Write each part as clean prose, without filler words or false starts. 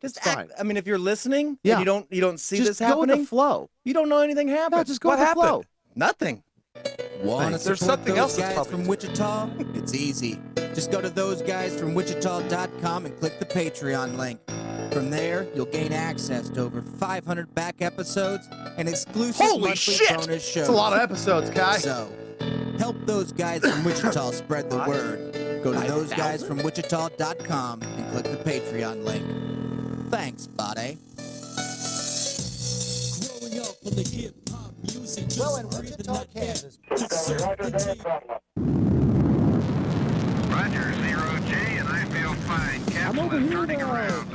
Just It's act. fine. I mean, if you're listening Yeah. and you don't see Just this go happening, with the flow. you don't know anything happened. No, just go What with the flow. happened? Nothing. Want to There's support something those else that's guys probably- from Wichita? It's easy. Just go to thoseguysfromwichita.com and click the Patreon link. From there, you'll gain access to over 500 back episodes and exclusive Holy monthly shit! bonus shows. It's a lot of episodes, Kai. So, help those guys from Wichita spread the word. Go to thoseguysfromwichita.com and click the Patreon link. Thanks, buddy. Growing up on the hip-hop music, Well, in Wichita, Kansas. Roger, 0J, and I feel fine. Capsule is turning around.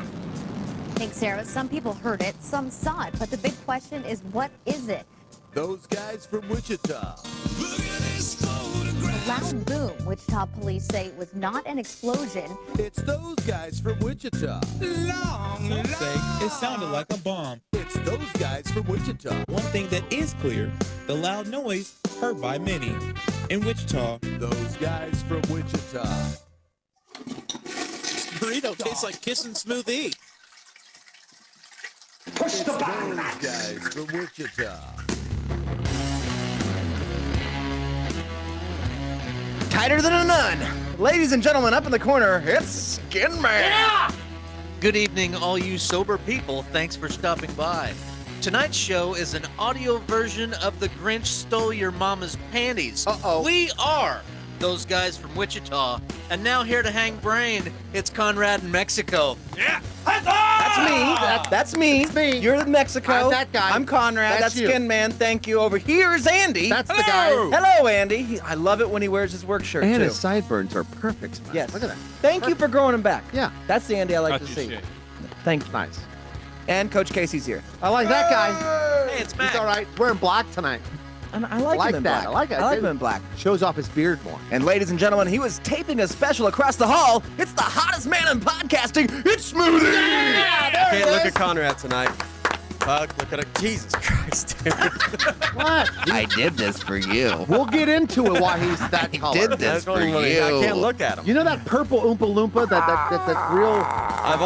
Thanks, Sarah. Some people heard it, some saw it, but the big question is, what is it? Those guys from Wichita. A loud boom, Wichita police say was not an explosion. It's those guys from Wichita. Some say it sounded like a bomb. It's those guys from Wichita. One thing that is clear, the loud noise heard by many. In Wichita, Those guys from Wichita. Burrito tastes like kissing smoothie. Push the button. Those guys from Wichita. Tighter than a nun. Ladies and gentlemen, up in the corner, it's Skin Man. Good evening, all you sober people. Thanks for stopping by. Tonight's show is an audio version of The Grinch Stole Your Mama's Panties. Uh-oh. We are those guys from Wichita. And now here to hang brain, it's Conrad in Mexico. That's me. That's me. It's me. You're in Mexico. I'm that guy. I'm Conrad. That's That's you. Skin Man. Thank you. Over here's Andy. That's the guy. Hello, Andy. I love it when he wears his work shirt, And too. his sideburns are perfect. Smash. Yes. Look at that. Thank you for growing them back. Yeah. That's the Andy I like to see. Thank you. Nice. And Coach Casey's here. I like that guy. Hey, it's Mac. He's all right. Wearing black tonight. And I like him in that. black. I like it. I like him in black. Shows off his beard more. And ladies and gentlemen, he was taping a special across the hall. It's the hottest man in podcasting. It's Smoothie. Can't look at Conrad tonight. Fuck, look at it. Jesus Christ, dude. What? I did this for you. We'll get into it why he's that color. did this That's for only one thing. I you. can't look at him. You know that purple Oompa Loompa? That real... I've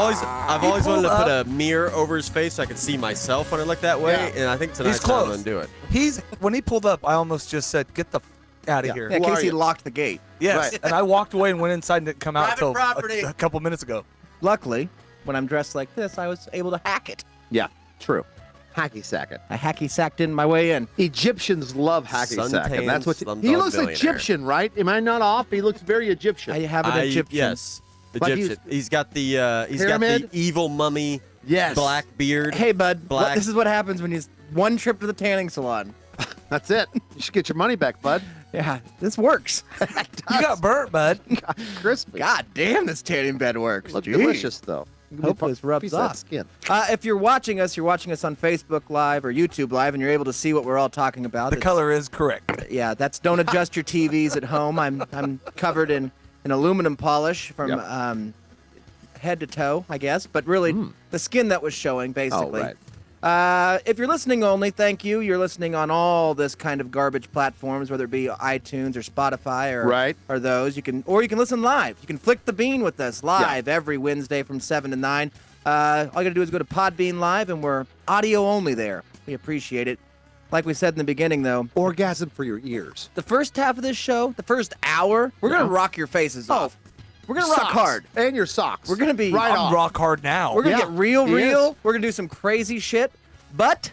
always wanted to put a mirror over his face so I could see myself when I look that way, Yeah. and I think tonight's He's time I'm close. gonna do it. When he pulled up, I almost just said, "Get the out of here." Yeah, Who are Casey you? locked the gate. Yes, Right. and I walked away and went inside and didn't come out Private until property. a couple minutes ago. Luckily, when I'm dressed like this, I was able to hack it. Yeah, true. Hacky sack it. I hacky sacked in my way in. Egyptians love hacky sack. Suntan That's what slumdog he looks billionaire. Egyptian, right? Am I not off? He looks very Egyptian. I have an Egyptian. Yes, Like Egyptian. He's got the Pyramid? evil mummy Yes. black beard. Hey, bud. Black. This is what happens when you one trip to the tanning salon. That's it. You should get your money back, bud. Yeah, this works. You got burnt, bud. Crispy. God damn, this tanning bed works. Look Gee. delicious, though. Hopefully this rubs Piece of that off. skin. If you're watching us on Facebook Live or YouTube Live, and you're able to see what we're all talking about. The It's- color is correct. Yeah, that's don't adjust your TVs at home. I'm covered in aluminum polish from Yep. head to toe, I guess, but really the skin that was showing, basically. Oh, right. If you're listening only, thank you. You're listening on all this kind of garbage platforms, whether it be iTunes or Spotify or Right. or those. You can listen live. You can flick the bean with us live every Wednesday from 7 to 9. All you got to do is go to Podbean Live, and we're audio only there. We appreciate it. Like we said in the beginning, though, Orgasm for your ears. the first half of this show, the first hour, we're going to rock your faces off. We're going to rock Socks. hard. And your socks. We're going to be right I'm off. rock hard now. We're going to Yeah, get real. he is. We're going to do some crazy shit, but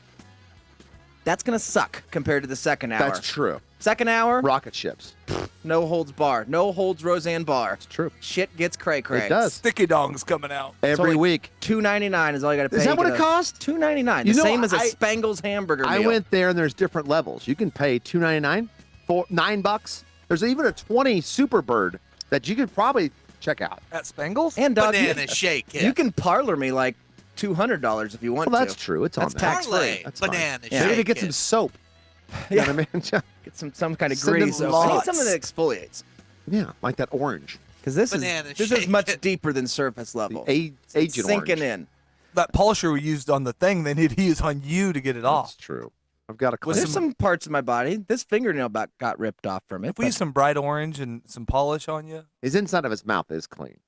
that's going to suck compared to the second hour. That's true. Second hour, Rocket ships. no holds bar. No holds Roseanne bar. It's true. Shit gets cray-cray. It does. Sticky dong's coming out. Every only week. $2.99 is all you got to pay. Is that to what get it costs? $2.99. You The know, same as a I- Spangles hamburger I meal. went there and there's different levels. You can pay $2.99 for $9. There's even a 20 Super Bird that you could probably check out. At Spangles? And dog, Banana shake. you can parlor me like $200 if you want Well, that's to. true. It's That's on there. tax-free. Parlay. That's fine. Banana Yeah. shake. Maybe get some soap. You know what I mean? Get some kind of Send them grease. I need lots. something that exfoliates. Yeah, like that orange. Because this Banana is shake. much deeper than surface level. Agent Sinking orange. in. That polisher we used on the thing, they need to use on you to get it That's off. true. I've got a With There's some parts of my body. This fingernail got ripped off from it. If we but use some bright orange and some polish on you, His inside of his mouth is clean.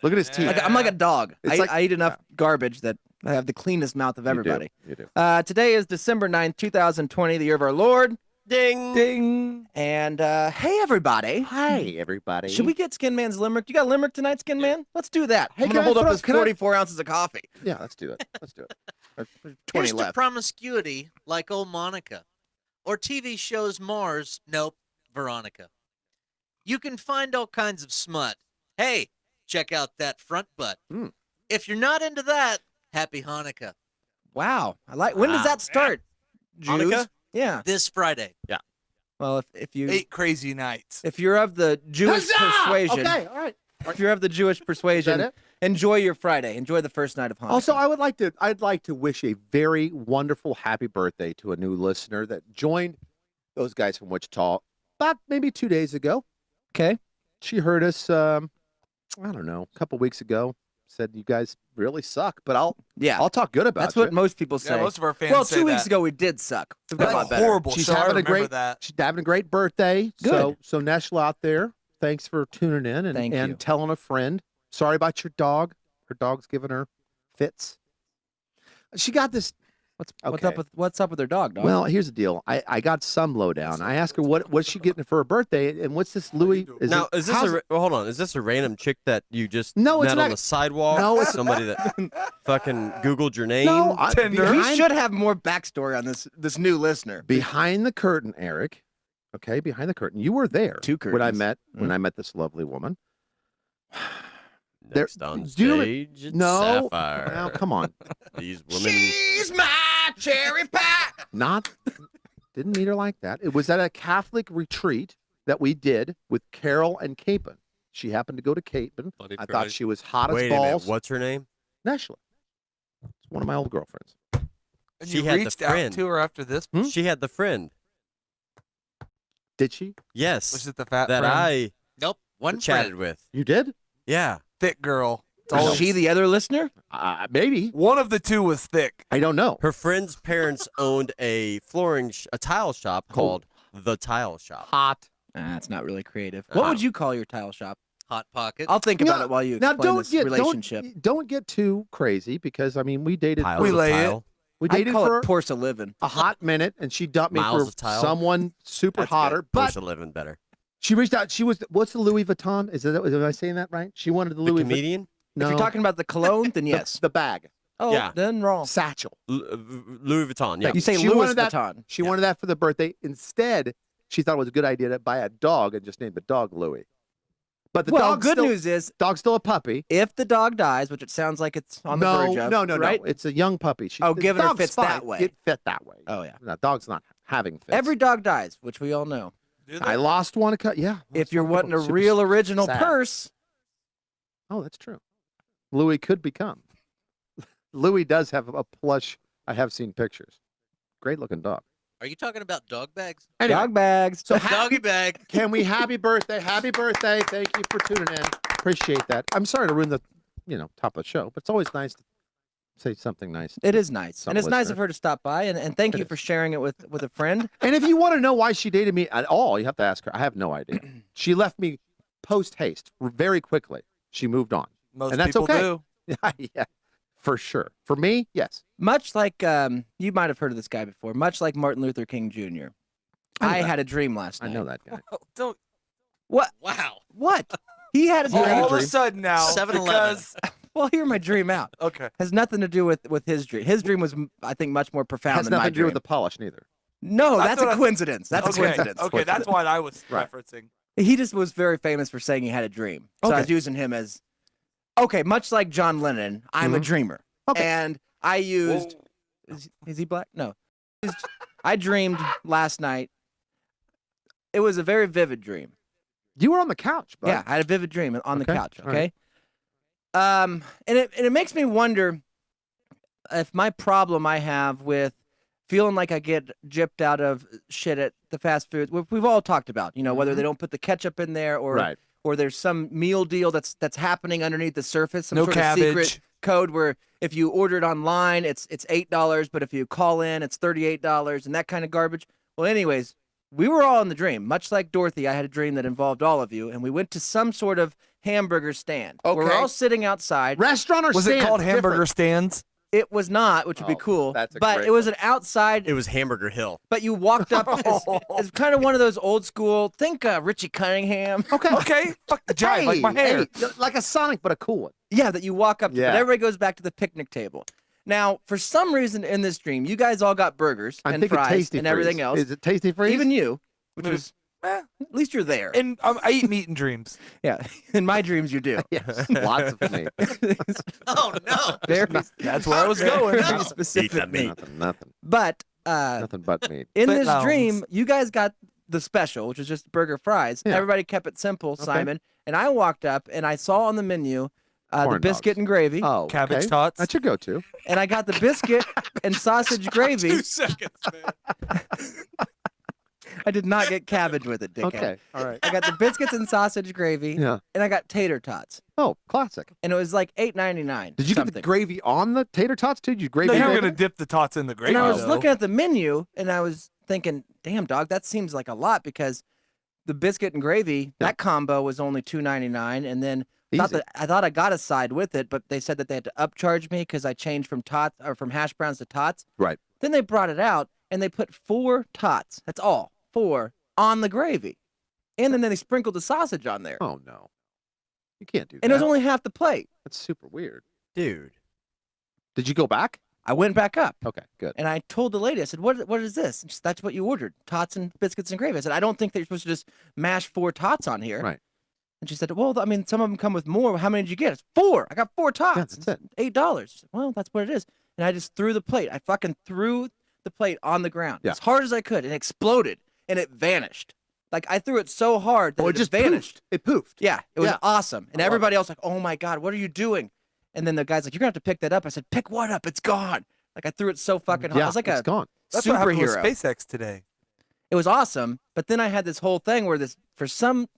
Look at his teeth. Like, I'm like a dog. It's like- I eat enough garbage that I have the cleanest mouth of everybody. You do. Today is December 9th, 2020, the year of our Lord. Ding. Ding. And hey, everybody. Hi, everybody. Should we get Skin Man's limerick? You got a limerick tonight, Skin Man? Let's do that. Hey, I'm can gonna I hold up throw- this can I- 44 ounces of coffee. Yeah, let's do it. Let's do it. There's 20 Here's to left. promiscuity like old Monica. Or TV shows Mars, nope, Veronica. You can find all kinds of smut. Hey, check out that front butt. Mm. If you're not into that, happy Hanukkah. Wow. I like. When does that start? Jews? Hanukkah? Yeah. This Friday. Well, if you 8 crazy nights. if you're of the Jewish persuasion, Okay, all right. if you're of the Jewish persuasion, it? enjoy your Friday. Enjoy the first night of Hanukkah. Also, I'd like to wish a very wonderful happy birthday to a new listener that joined those guys from Wichita about maybe 2 days ago. okay. She heard us, I don't know, a couple weeks ago. Said you guys really suck, but I'll talk good about That's you. what most people say. Yeah, most of our fans well, say 2 weeks that. ago we did suck. We've got a That's lot better. horrible. She's show. I having a remember great that. She's having a great birthday. Good. So Neshla out there, thanks for tuning in Thank you. and telling a friend. Sorry about your dog. Her dog's giving her fits. She got this. What's up with their dog? Well, here's the deal. I got some lowdown. I asked her what's she getting for her birthday, and what's this Louis? Now, is this hold on? Is this a random chick that you just No, it's met not- on the sidewalk? No, it's- somebody that fucking Googled your name. No, Tinder. we should have more backstory on this new listener. behind the curtain, Eric. Okay, behind the curtain. You were there Two when I curtains. met this lovely woman. Next on do you stage, it's No, Sapphire. now come on. These women. She's my cherry pie. Didn't meet her like that. It was at a Catholic retreat that we did with Carol and Capon. She happened to go to Capon. I thought she was hot as Wait a minute. balls. What's her name? Neshla. It's one of my old girlfriends. And She you had the reached out friend. to her after this. Hmm? She had the friend. Did she? Yes. Was it the fat that friend? I Nope, one chatted friend. with? You did? Yeah. Thick girl. It's Is always- she the other listener? Maybe. One of the two was thick. I don't know. Her friend's parents owned a a tile shop called The Tile Shop. Hot. That's not really creative. What would you call your tile shop? Hot Pocket. I'll think about it while you explain this get relationship. don't get too crazy because I mean we dated. Piles We of lay it. tile. We I'd dated call for it porcelain. a hot minute, and she dumped me Miles for of tile? someone super That's hotter. good. But Porcelain better. she reached out. She was what's the Louis Vuitton? Am I saying that right? She wanted the The Louis. comedian? No, If you're talking about the cologne, then yes. the bag Oh, Yeah. then wrong. satchel. Louis Vuitton. Yeah. You say She Louis wanted that- Vuitton. She wanted that for the birthday. Instead, she thought it was a good idea to buy a dog and just name the dog Louis. But the Well, dog's good still, news is dog's still a puppy. if the dog dies, which it sounds like it's on the no, verge of, no, right? It's a young puppy. She, Oh, the giving her dog's fits fine. that way. It fit that way. Oh, yeah. No, dog's not having fits. Every dog dies, which we all know. I lost one. Yeah. If lost you're one wanting a couple. real Super original sad. purse, Oh, that's true. Louis could become. Louis does have a plush. I have seen pictures. Great looking dog. Are you talking about dog bags? Anyway, dog bags. so Doggy bag. can we happy birthday? Happy birthday. Thank you for tuning in. Appreciate that. I'm sorry to ruin the, top of the show, but it's always nice to say something nice. It is nice. Some And it's nice listener. of her to stop by. And thank It you is. for sharing it with a friend. And if you want to know why she dated me at all, you have to ask her. I have no idea. She left me post haste very quickly. She moved on. Most And that's people okay. do. Yeah, for sure. For me, yes. Much like, you might have heard of this guy before, much like Martin Luther King Jr. I that. had a dream last I night. know that guy. Don't What? Wow. What? He had a dream. had a all of a dream? sudden now 7-Eleven. because Well, hear my dream out. okay. Has nothing to do with his dream. His dream was, I think, much more profound Has than my nothing to do dream. with the polish, neither. No, That's that's what a I- coincidence. That's okay. a coincidence. Okay, that's what I was Right. referencing. He just was very famous for saying he had a dream. So I was using him as, okay, much like John Lennon, I'm a dreamer. Okay. And I used, is he black? No. I dreamed last night. It was a very vivid dream. You were on the couch, bud. Yeah, I had a vivid dream on the Okay, couch. all Okay. right. And it makes me wonder if my problem I have with feeling like I get gypped out of shit at the fast foods. We've all talked about, whether they don't put the ketchup in there or Right. or there's some meal deal that's happening underneath the surface, some No sort of secret cabbage. code where if you order it online, it's $8, but if you call in, it's $38 and that kind of garbage. Well, anyways, we were all in the dream. Much like Dorothy, I had a dream that involved all of you, and we went to some sort of hamburger stand. Where we're Okay. all sitting outside. Restaurant or Was stand? it called hamburger Different. stands? It was not, which would be Oh, cool. that's a but great it was one. an outside. It was Hamburger Hill. But you walked up. It's kind of one of those old school. Think Richie Cunningham. Okay. Okay. Fuck the jive, like my hair. Hey, like a Sonic, but a cool one. Yeah, that you walk up to. Yeah. But everybody goes back to the picnic table. Now, for some reason in this dream, you guys all got burgers I'm and thinking fries Tasty and everything Freeze. else. Is it Tasty Freeze? Even you, which was, at least you're there. And I eat meat in dreams. Yeah, in my dreams you do. Yes, lots of meat. Oh no! Very, That's where I was going. very specific meat. Nothing. But Nothing but meat. in Foot this longs. dream, you guys got the special, which is just burger fries. Yeah. Everybody kept it simple, Simon. And I walked up and I saw on the menu the Corn biscuit dogs. and gravy. Oh, Cabbage okay. tots. That's your go-to. And I got the biscuit and sausage gravy. 2 seconds, man. I did not get cabbage with it, dickhead. Okay. All right. I got the biscuits and sausage gravy, Yeah. and I got tater tots. Oh, classic. And it was like $8.99. Did you get the gravy on the tater tots too? Did you gravy? No, you were dip going to dip the tots in the gravy. And I was though. looking at the menu, and I was thinking, damn, dog, that seems like a lot because the biscuit and gravy, that combo was only $2.99. And then Easy. I thought I got a side with it, but they said that they had to upcharge me because I changed from tots or from hash browns to tots. Right. Then they brought it out, and they put 4 tots. That's all. 4 on the gravy. And then they sprinkled the sausage on there. Oh no, you can't do that. And it was only half the plate. That's super weird. Dude. Did you go back? I went back up. Okay, good. And I told the lady, I said, what is this? And she said, that's what you ordered, tots and biscuits and gravy. I said, I don't think that you're supposed to just mash 4 tots on here. Right. And she said, well, I mean, some of them come with more. How many did you get? It's 4. I got 4 tots. Yeah, that's it. $8. She said, well, that's what it is. And I just threw the plate. I fucking threw the plate on the ground Yeah. as hard as I could. And it exploded. And it vanished. Like, I threw it so hard that Oh, it it just vanished. poofed. It poofed. Yeah, it was Yeah. awesome. And I love everybody else like, oh my God, what are you doing? And then the guy's like, you're going to have to pick that up. I said, pick what up? It's gone. Like, I threw it so fucking hard. Yeah, I was like it's a gone. That's what happened with superhero. SpaceX today. It was awesome. But then I had this whole thing where for some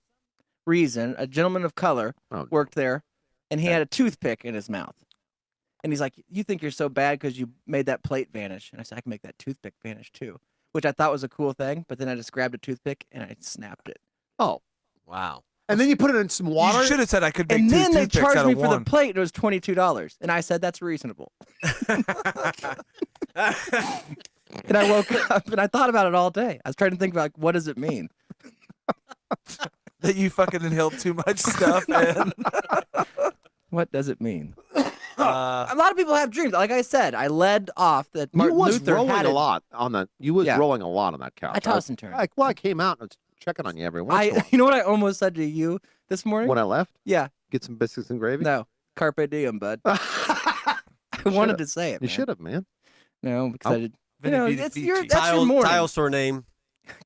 reason, a gentleman of color Oh, worked there, and he had a toothpick in his mouth. And he's like, you think you're so bad because you made that plate vanish. And I said, I can make that toothpick vanish too, which I thought was a cool thing. But then I just grabbed a toothpick and I snapped it. Oh, Wow. and then you put it in some water. You should have said I could make And 2 then they toothpicks charged out me of for one. the plate. And it was $22. And I said, that's reasonable. And I woke up and I thought about it all day. I was trying to think about, like, what does it mean? That you fucking inhaled too much stuff. And, What does it mean? uh, A lot of people have dreams. Like I said, I led off that You Martin was Luther rolling had a it. lot on that. You was Yeah. rolling a lot on that couch. I toss and turn. I came out and was checking on you every once in a while. You know what I almost said to you this morning? When I left, Yeah. get some biscuits and gravy. No. Carpe diem, bud. I wanted to say it. You man. should have, man. No, because Oh. I did. You know, Veni Vidi that's Vici. your Tile, morning. tile store name.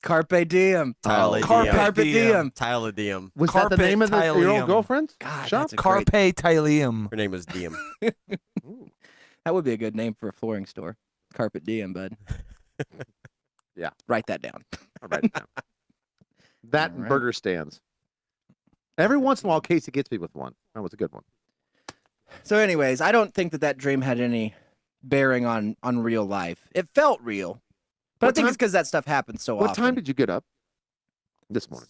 Carpe diem. Tile Oh, Carpe Carpe diem. Tile Diem. Was that the Carpet name of your Tyleum. old girlfriend? God, Shop? that's a great, Carpe Tyleum. Her name was Diem. that would be a good name for a flooring store. Carpet diem, bud. Yeah. Write that down. All right. That and All right. burger stands. Every once in a while, Casey gets me with one. That was a good one. So, anyways, I don't think that dream had any bearing on real life. It felt real, but What I think time- it's because that stuff happens so What often. time did you get up this morning?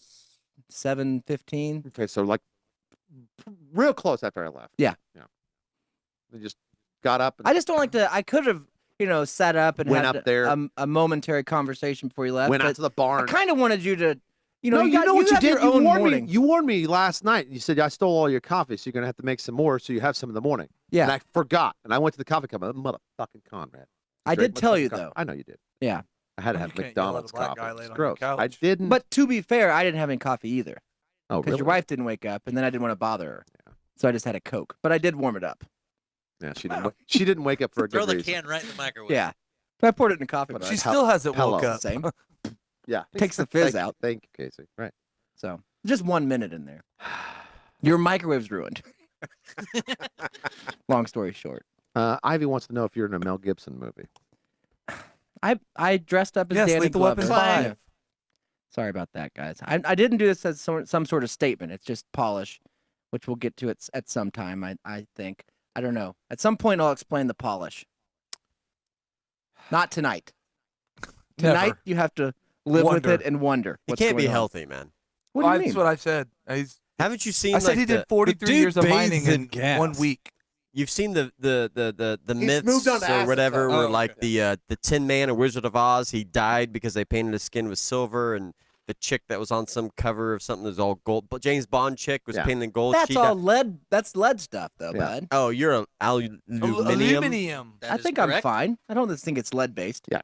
7:15. Okay, so like real close after I left. Yeah. Yeah. We just got up and I just don't like to. I could have, sat up and Went had up there. a momentary conversation before you left. went out but to the I barn. kind of wanted you to, No, you got- what you have did. your You own warned morning. me. You warned me last night. You said I stole all your coffee, so you're gonna have to make some more, so you have some in the morning. Yeah. And I forgot, and I went to the coffee company. Motherfucking Conrad. I Drank did my tell fucking you coffee. though. I know you did. Yeah. I had to You have can't yell at a McDonald's black coffee. guy laying It's on your gross. I couch. didn't. But to be fair, I didn't have any coffee either oh, because really? your wife didn't wake up, and then I didn't want to bother her, so I just had a Coke. But I did warm it up. Yeah, she didn't. She didn't wake up for a Throw good the reason. can right in the microwave. Yeah. I poured it in a coffee But mug. She Hell- still hasn't hello. woke up. Same. Yeah. Takes the fizz out. Thank you, Casey. Right. So just 1 minute in there. Your microwave's ruined. Long story short. Ivy wants to know if you're in a Mel Gibson movie. I dressed up as Yes, Danny Lethal Glover. Weapon 5. Sorry about that, guys. I didn't do this as some sort of statement. It's just polish, which we'll get to at some time, I think. I don't know. At some point, I'll explain the polish. Not tonight. Tonight, you have to live with Wonder. it and wonder. He What's can't be going on. healthy, man. What do you That's mean? what I said. He's Haven't you seen? I said like, he the- did 43 dude years of bathes mining in in gas. 1 week. You've seen the He's myths moved on to or acid whatever, stuff. where Oh, like okay. the Tin Man or Wizard of Oz, he died because they painted his skin with silver, and the chick that was on some cover of something was all gold. But James Bond chick was Yeah. painted in gold. That's she all died. lead. That's lead stuff, though, Yeah. bud. Oh, you're a aluminium. Aluminium. That I is think I'm correct. fine. I don't think it's lead based. Yeah.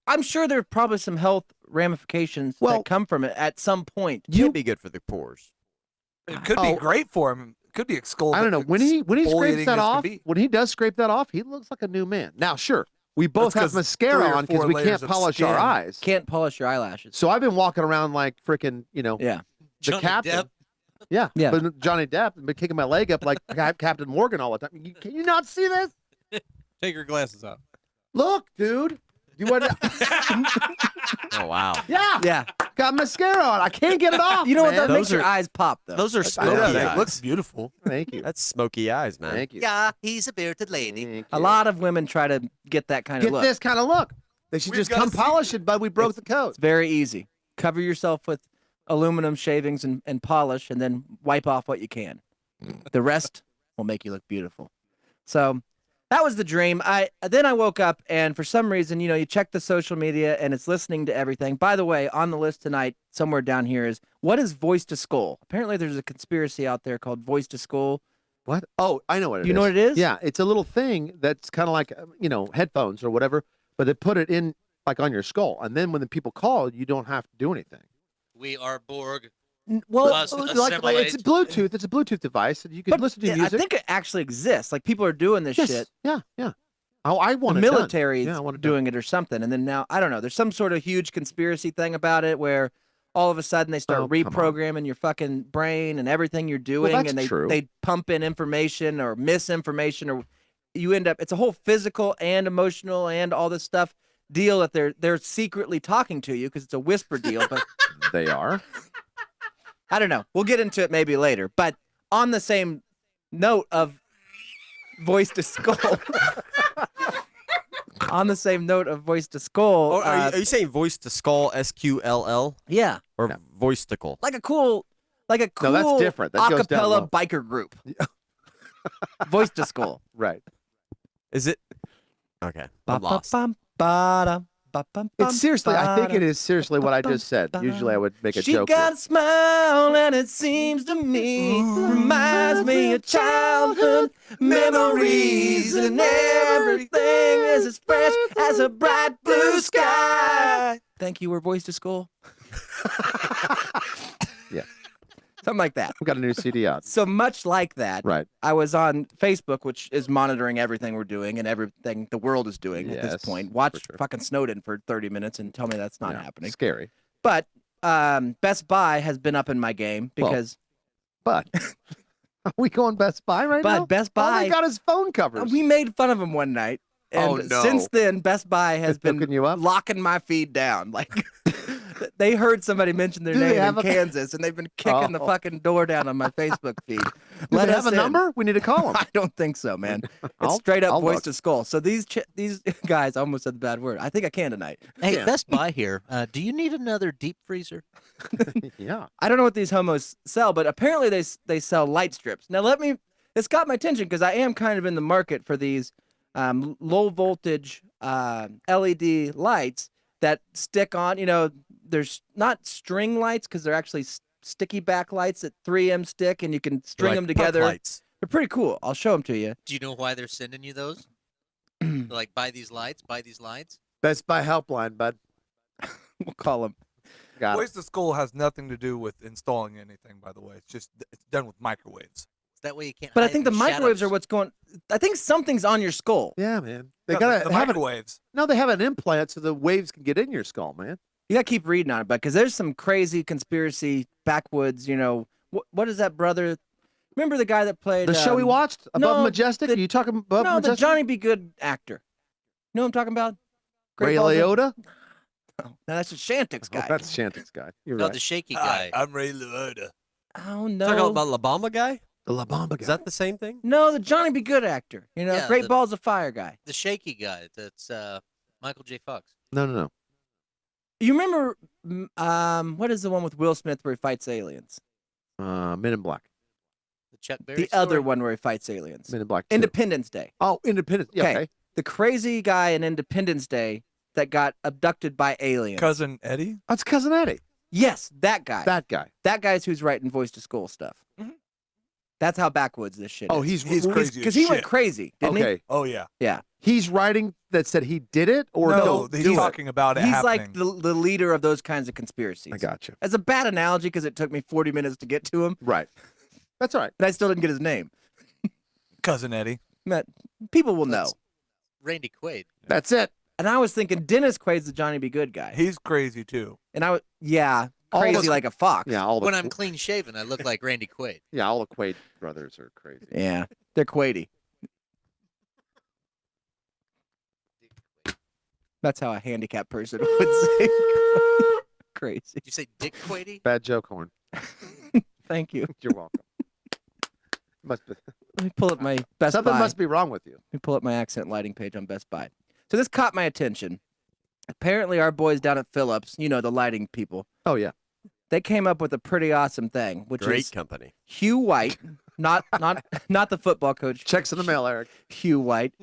I'm sure there are probably some health ramifications Well- that come from it at some point. Can't be good for the pores. It could Oh. be great for him. It could be exfoliating. I don't know. When he scrapes exfoliating that as can off, be. when he does scrape that off, he looks like a new man. Now, sure, we both That's have 'cause mascara 3 or on because 4 we layers can't of polish our skin. eyes. Can't polish your eyelashes. So I've been walking around like freaking, Yeah. the Johnny captain. Depp. Yeah, Yeah. But Johnny Depp been kicking my leg up like Captain Morgan all the time. Can you not see this? Take your glasses off. Look, dude. You want? Oh wow. Yeah, Yeah. got mascara on. I can't get it off. You know what? man. That makes Those your are- eyes pop, though. Those are I smoky know, eyes. that It looks beautiful. Thank you. That's smoky eyes, man. Thank you. Yeah, he's a bearded lady. Thank A you. lot of women try to get that kind of Get look. this kind of look. They should We've just got come a secret. polish it, but we broke the code. It's very easy. Cover yourself with aluminum shavings and polish, and then wipe off what you can. The rest will make you look beautiful. So that was the dream. Then I woke up, and for some reason, you check the social media, and it's listening to everything. By the way, on the list tonight, somewhere down here is, what is voice to skull? Apparently, there's a conspiracy out there called voice to skull. What? Oh, I know what it is. You know what it is? Yeah, it's a little thing that's kind of like, headphones or whatever, but they put it in like on your skull. And then when the people call, you don't have to do anything. We are Borg. Well, Must Like it's assimilate. Bluetooth. It's a Bluetooth device. And you can listen to yeah, music. I think it actually exists. Like, people are doing this Yes. shit. Yeah, yeah. Oh, I want The it done. military's Yeah, I want it done. doing it or something. And then now, I don't know, there's some sort of huge conspiracy thing about it where all of a sudden they start Oh, come on. reprogramming your fucking brain and everything you're doing. that's and they, true. they pump in information or misinformation, or you end up, it's a whole physical and emotional and all this stuff deal that they're secretly talking to you because it's a whisper deal. But They are. I don't know. We'll get into it maybe later. But on the same note of voice to skull. On the same note of voice to skull. Oh, are you saying voice to skull, SQLL, yeah. or No. voice tickle? Like a cool No, that's different. That goes down acapella low. biker group. Voice to skull. Right. Is it? Okay, I'm lost. It's seriously, I think it is seriously what I just said. Usually I would make a She joke. got a smile, and it seems to me reminds me of childhood memories, and everything is as fresh as a bright blue sky. Thank you. We're Voice to Skull. Yeah. Something like that. We've got a new CD out. So much like that, Right. I was on Facebook, which is monitoring everything we're doing and everything the world is doing at this Yes, point. Watch for sure. fucking Snowden for 30 minutes and tell me that's not Yeah, happening. Scary. But Best Buy has been up in my game Well, because But are we going Best Buy right now? Best All Buy, they got his phone covers. we made fun of him one night. And Oh, no. since then, Best Buy has been Hooking you up? locking my feed down. Like, they heard somebody mention their Do they name in have a- Kansas, and they've been kicking the Oh. fucking door down on my Facebook feed. Do Let they us have a in. number? We need to call them. I don't think so, man. It's I'll- straight up I'll voice look. to skull. So these guys, I almost said the bad word. I think I can tonight. Hey, Yeah. Best Buy here. Do you need another deep freezer? Yeah. I don't know what these homos sell, but apparently they sell light strips. Now it's got my attention because I am kind of in the market for these low voltage LED lights that stick on. There's not string lights because they're actually sticky back lights that 3M stick, and you can string Like them puck together. lights. They're pretty cool. I'll show them to you. Do you know why they're sending you those? They're like, buy these lights, buy these lights. Best Buy helpline, bud. We'll call them. Got it. Voice to skull has nothing to do with installing anything, by the way. It's done with microwaves. That way you can't. But I hide think in the microwaves shadows. are what's going. I think something's on your skull. Yeah, man. They Yeah, got the to have it. microwaves. No, they have an implant so the waves can get in your skull, man. You gotta keep reading on it, but because there's some crazy conspiracy backwoods. What is that brother? Remember the guy that played The show we watched above no, Majestic. the- Are you talking above No, the Majestic? Johnny B. Good actor. You know what I'm talking about? Ray Balls in- Liotta. No, that's the Shantix guy. Oh, that's Shantik's guy. You're No, right. the shaky Hi, guy. I'm Ray Liotta. Oh no. Talking about La Bamba guy? The La Bamba guy. Is that the same thing? No, the Johnny B. Good actor. Yeah, Great the- Balls of Fire guy. The shaky guy. That's Michael J. Fox. No. You remember what is the one with Will Smith where he fights aliens? Men in Black. The Chuck Berry The story? other one where he fights aliens. Men in Black 2. Independence Day. Oh, Independence. Yeah, okay. The crazy guy in Independence Day that got abducted by aliens. Cousin Eddie? That's Cousin Eddie. Yes, that guy. That guy. That guy's who's writing Voice to School stuff. Mhm. That's how backwoods this shit Oh, is. he's crazy Because as he went shit. crazy, didn't okay. he? Oh, yeah. Yeah. He's writing that said he did it or No, don't he's do it. talking about it He's happening. like the leader of those kinds of conspiracies. I got you. That's a bad analogy because it took me 40 minutes to get to him, Right. That's all right. and I still didn't get his name. Cousin Eddie. But people will know. That's Randy Quaid. That's it. And I was thinking Dennis Quaid's the Johnny Be Good guy. He's crazy, too. And I was, All crazy those- like a fox. Yeah, all the When I'm clean shaven, I look like Randy Quaid. all the Quaid brothers are crazy. Yeah, they're Quaidy. That's how a handicapped person would say crazy. Did you say Dick Quaid? Bad joke, Horn. Thank you. You're welcome. Must be, Let me pull up my Best something Buy. must be wrong with you. Let me pull up my accent lighting page on Best Buy. So this caught my attention. Apparently, our boys down at Phillips, you know, the lighting people, Oh yeah. they came up with a pretty awesome thing, which Great is company. Hugh White, not the football coach. Checks in the mail, Eric. Hugh White.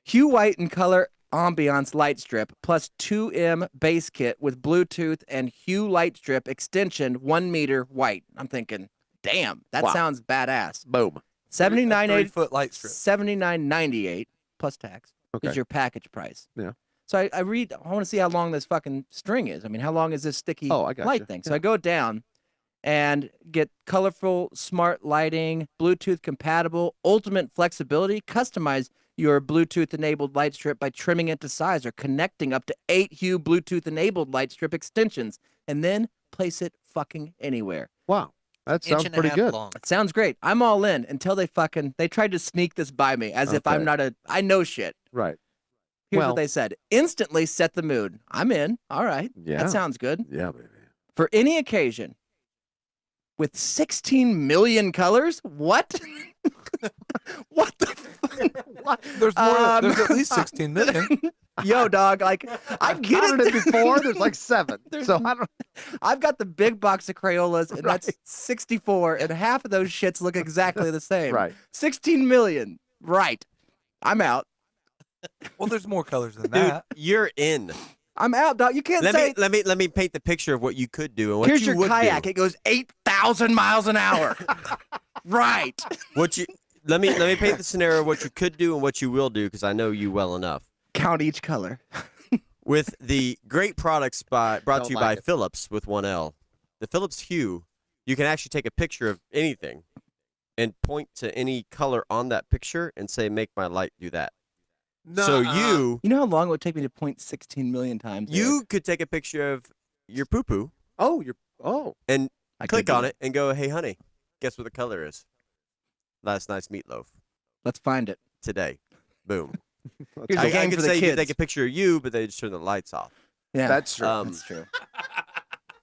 Hugh White in color ambiance light strip plus 2M base kit with Bluetooth and Hue light strip extension 1 meter white. I'm thinking, damn, that Wow. sounds badass. Boom. 79.8 3-foot light strip. 79.98 plus tax Okay. is your package price. Yeah. So I want to see how long this fucking string is. I mean, how long is this sticky Oh, I gotcha. light thing? So Yeah. I go down and get colorful, smart lighting, Bluetooth compatible, ultimate flexibility. Customize your Bluetooth enabled light strip by trimming it to size or connecting up to 8 Hue Bluetooth enabled light strip extensions, and then place it fucking anywhere. Wow. That Inch sounds and a pretty half good. long. It sounds great. I'm all in until they tried to sneak this by me as if I'm Okay. I know shit. Right. Here's Well- what they said. Instantly set the mood. I'm in. All right. Yeah. That sounds good. Yeah, baby. For any occasion. With 16 million colors? What? What the fuck? What? There's more. There's at Um, least 16 million. Yo, dog, like I get Counted it. it before. There's like 7. So I don't. I've got the big box of Crayolas, and that's Right. 64, and half of those shits look exactly the same. Right. 16 million. Right. I'm out. Well, there's more colors than Dude, that. you're in. I'm out, dog. You can't say. Let me paint the picture of what you could do and what Here's you your would kayak. do. It goes 8,000 miles an hour. Right. What you let me paint the scenario of what you could do and what you will do because I know you well enough. Count each color. With the great products brought Don't to you like by it. Philips with 1L, the Philips Hue, you can actually take a picture of anything and point to any color on that picture and say, "Make my light do that." So You know how long it would take me to point 16 million times? you could take a picture of your poo poo Oh, you're. Oh. and I click could do on that. it and go, "Hey, honey, guess what the color is? Last night's meatloaf Let's find it. today." Boom. Here's I, a game I could for the say you kids. could take a picture of you, but they just turn the lights off. Yeah, That's true. Um, that's true.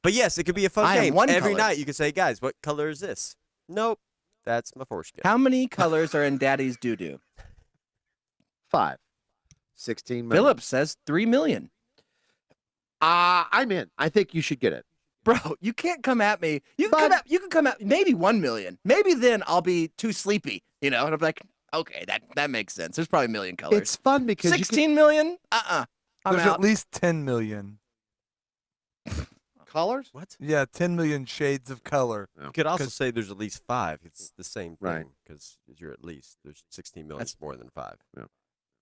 But yes, it could be a fun I am game. one Every color. night you could say, "Guys, what color is this?" Nope, that's my foreskin. How many colors are in Daddy's doo-doo? 5. 16 million. Phillips says 3 million. I'm in. I think you should get it. Bro, you can't come at me. You can come at maybe 1 million. Maybe then I'll be too sleepy, and I'm like, okay, that makes sense. There's probably a million colors. It's fun because 16 million? I'm There's out. at least 10 million. colors. What? Yeah, 10 million shades of color. You could also 'Cause- say there's at least 5. It's the same thing Right. because you're at least there's 16 million. That's- That's more than 5.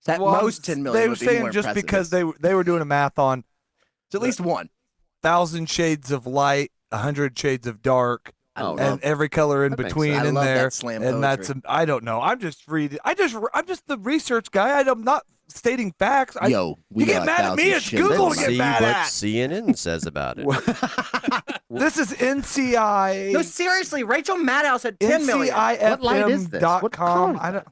At Well, most 10 million. They were would be saying more just impressive. because they were doing a math on It's at least one. 1,000 shades of light, 100 shades of dark, Oh, and every color in That makes between sense. I in love there. that slam and that's poetry. I don't know. I'm just reading. I'm just the research guy. I'm not stating facts. Yo, you get mad at me, it's Google to See get mad what at. CNN says about it. This is NCI. No, seriously, Rachel Maddow said 10 million. What light is this? What color NCIFM.com. is I don't.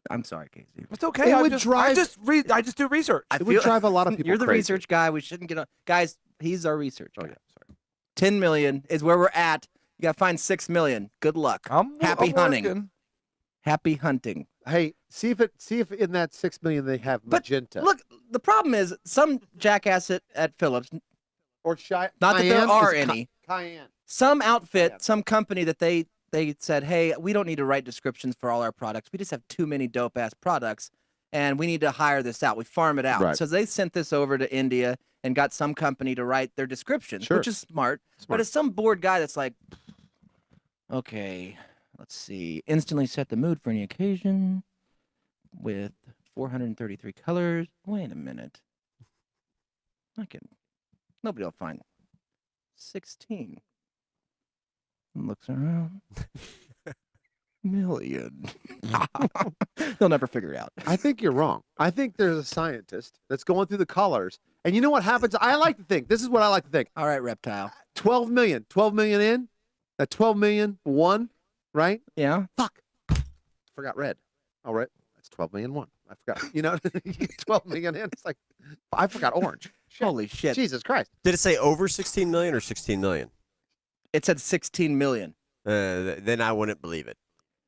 I'm sorry, Casey. It's okay. It I would just drive- I just do research. I It would drive a lot of people You're the crazy. research guy. We shouldn't get on. Guys, he's our research Oh guy. yeah, sorry. 10 million is where we're at. You got to find 6 million. Good luck. Happy I'm hunting. working. Happy hunting. Hey, see if in that 6 million they have But magenta. Look, the problem is some jackass at Phillips Or Not that there Cayenne are is any. Cayenne. Some outfit, Cayenne. some company that they said, hey, we don't need to write descriptions for all our products. We just have too many dope ass products, and we need to hire this out. We farm it out. Right. So they sent this over to India and got some company to write their descriptions, Sure. which is smart. But as some bored guy that's like, okay, let's see, instantly set the mood for any occasion with 433 colors. Wait a minute. Nobody will find 16. Looks around. Million. They'll never figure it out. I think you're wrong. I think there's a scientist that's going through the colors. And you know what happens? I like to think. This is what I like to think. All right, reptile. 12 million. 12 million in. That 12 million one, right? Yeah. Fuck. Forgot red. All right. That's 12 million one. I forgot. 12 million in. It's like, I forgot orange. Holy shit. Jesus Christ. Did it say over 16 million or 16 million? It said 16 million. Then I wouldn't believe it.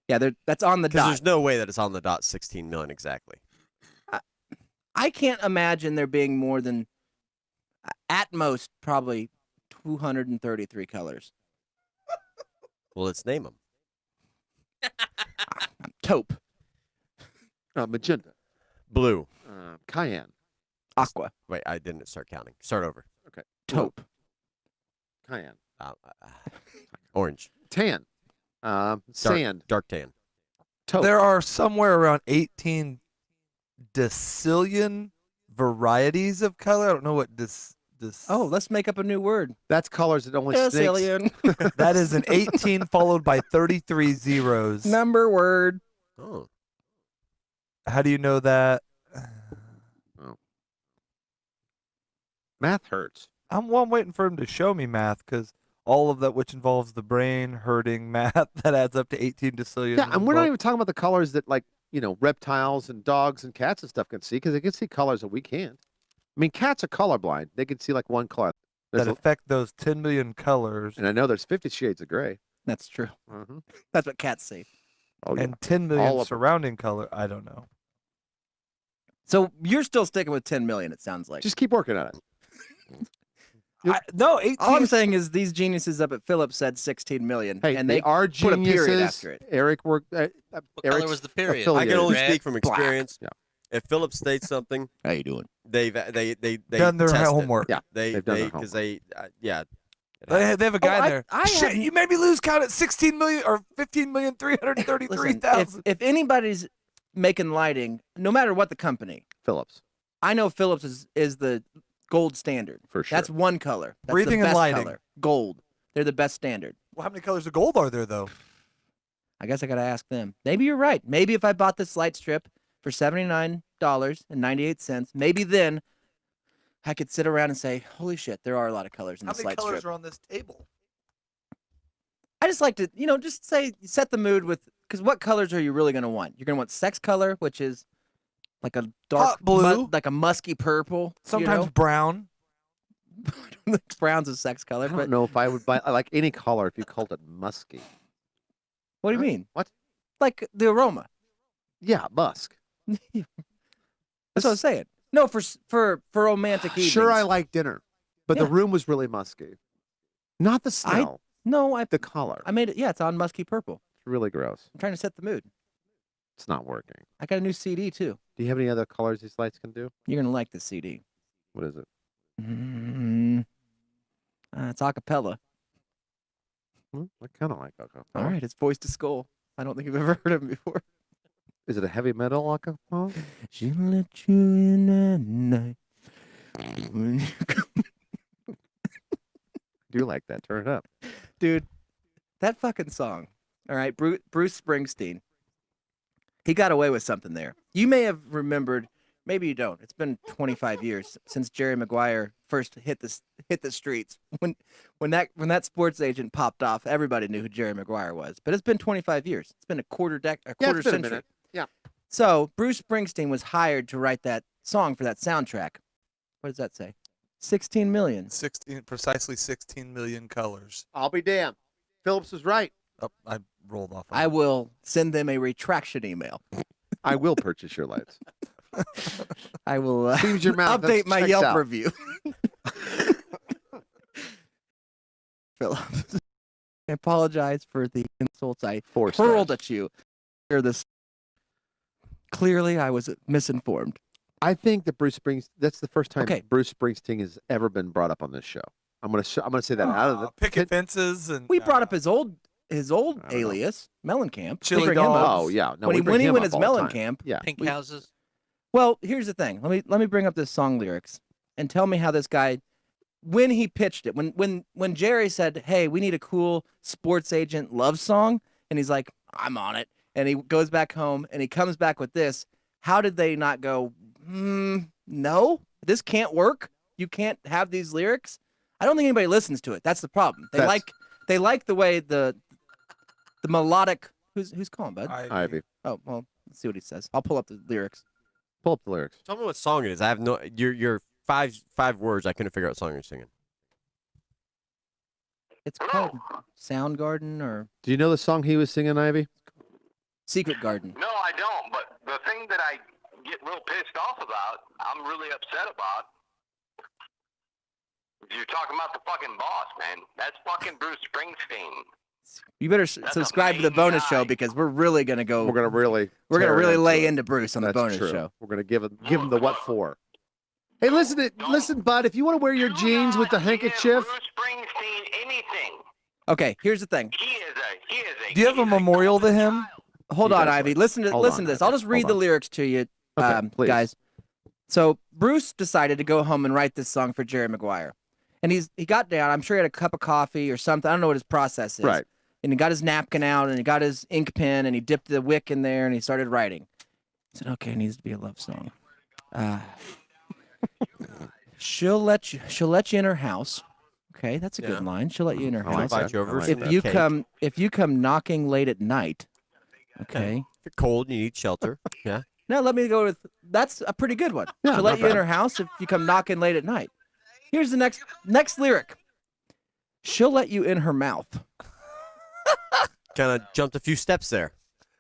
Yeah, that's on the Because dot. there's no way that it's on the dot 16 million exactly. I can't imagine there being more than, at most, probably 233 colors. Well, let's name them. Taupe. Magenta. Blue. Cayenne. Aqua. Wait, I didn't start counting. Start over. Okay. Taupe. Cayenne. Orange. Tan. Sand. Dark tan. Taupe. There are somewhere around 18 decillion varieties of color. I don't know what this. Oh, let's make up a new word. That's colors that only snakes. Decillion. That is an 18 followed by 33 zeros. Number word. Oh. How do you know that? Math hurts. I'm waiting for him to show me math because all of that, which involves the brain hurting math, that adds up to 18 decillion. Yeah, and we're not even talking about the colors that, like, reptiles and dogs and cats and stuff can see, because they can see colors that we can't. I mean, cats are colorblind. They can see like one color. That affect those 10 million colors. And I know there's 50 shades of gray. That's true. Mm-hmm. That's what cats see. Oh, yeah. And 10 All million of surrounding color. I don't know. So you're still sticking with 10 million, it sounds like. Just keep working on it. No, 18. All I'm saying is these geniuses up at Philips said 16 million. Hey, and they are put a geniuses. period after it. Eric worked. What color was the period? I can only Red? speak from experience. Yeah. If Phillips states something, How you doing? they Done their test it. homework. Yeah, They've done their because homework. They have a guy there. I Shit, haven't- you made me lose count at 16 million or 15,333,000. Listen, if anybody's making lighting, no matter what the company, Phillips, I know Philips is the gold standard. for sure. That's one color. That's Breathing the and best lighting. color. Gold. They're the best standard. Well, how many colors of gold are there, though? I guess I got to ask them. Maybe you're right. Maybe if I bought this light strip for $79.98, maybe then I could sit around and say, holy shit, there are a lot of colors in How this many light colors strip. are on this table? I just like to, just say, set the mood with, because what colors are you really going to want? You're going to want sex color, which is like a dark Hot blue. like a musky purple. Sometimes brown. Brown's a sex color. I But don't know if I would buy like any color if you called it musky. what do you Huh? mean? What? Like the aroma. Yeah, musk. That's what I'm saying. No, for romantic evenings. Sure, I like dinner, but the Yeah. room was really musky. Not the smell, No, the color. I made it. Yeah, it's on musky purple. It's really gross. I'm trying to set the mood. It's not working. I got a new CD too. Do you have any other colors these lights can do? You're gonna like this CD. What is it? It's a cappella. I kind of like alcohol. All right, it's voice to skull. I don't think you've ever heard of him before. Is it a heavy metal alcohol? She'll let you in at night. When you come- Do you like that? Turn it up. Dude, that fucking song. All right, Bruce Springsteen. He got away with something there. You may have remembered, maybe you don't. It's been 25 years since Jerry Maguire first hit the streets. When that sports agent popped off, everybody knew who Jerry Maguire was. But it's been 25 years. It's been a quarter Yeah, it's been a century. minute. Yeah. So Bruce Springsteen was hired to write that song for that soundtrack. What does that say? 16 million. Precisely 16 million colors. I'll be damned. Phillips was right. Oh, I rolled off. I will send them a retraction email. I will purchase your lights. I will Seems your mouth update my checks Yelp out. review. Phillips. I apologize for the insults I 4 hurled stars. at you. Hear this. Clearly, I was misinformed. I think that Bruce Springsteen. That's the first time Okay. Bruce Springsteen has ever been brought up on this show. I'm gonna say that out of the Picket fences and We brought up his old alias, Mellencamp. Chili We bring him up. dogs. Oh yeah, no, when we he bring when he him went up as all the time. Mellencamp. Yeah, Pink houses. Well, here's the thing. Let me bring up this song lyrics and tell me how this guy, when he pitched it, when Jerry said, "Hey, we need a cool sports agent love song," and he's like, "I'm on it," and he goes back home and he comes back with this. How did they not go? No, this can't work. You can't have these lyrics. I don't think anybody listens to it. That's the problem. They like the way the melodic. Who's calling, bud? Ivy. Oh well, let's see what he says. I'll pull up the lyrics. Pull up the lyrics. Tell me what song it is. I have no. Your five words. I couldn't figure out what song you're singing. It's called Soundgarden or Do you know the song he was singing, Ivy? Secret Garden. No, I don't. But the thing that I get real pissed off about, I'm really upset about. You're talking about the fucking boss, man. That's fucking Bruce Springsteen. You better That's subscribe to the amazing bonus guy. show because we're really gonna go. We're gonna really lay into it. into Bruce on the That's bonus true. show. We're gonna give him the what for. Hey, listen, bud. If you want to wear your jeans with the handkerchief, Bruce Springsteen anything. Okay, here's the thing. He is a. Do you have a memorial to him? Hold He on, does Ivy. like- Listen to Hold on, this. Ivy. I'll just read Hold the on. lyrics to you, Okay, please. guys. So Bruce decided to go home and write this song for Jerry Maguire, and he got down. I'm sure he had a cup of coffee or something. I don't know what his process is. Right. And he got his napkin out and he got his ink pen and he dipped the wick in there and he started writing. He said, "Okay, it needs to be a love song." She'll let you in her house. Okay, that's a good line. She'll let you in her I like house. that. Invite you over. I like some that. If you come knocking late at night. Okay. If you're cold and you need shelter. Yeah. Now let me go with that's a pretty good one. Yeah, She'll let not you in bad. her house if you come knocking late at night. Here's the next lyric. She'll let you in her mouth. Kind of jumped a few steps there.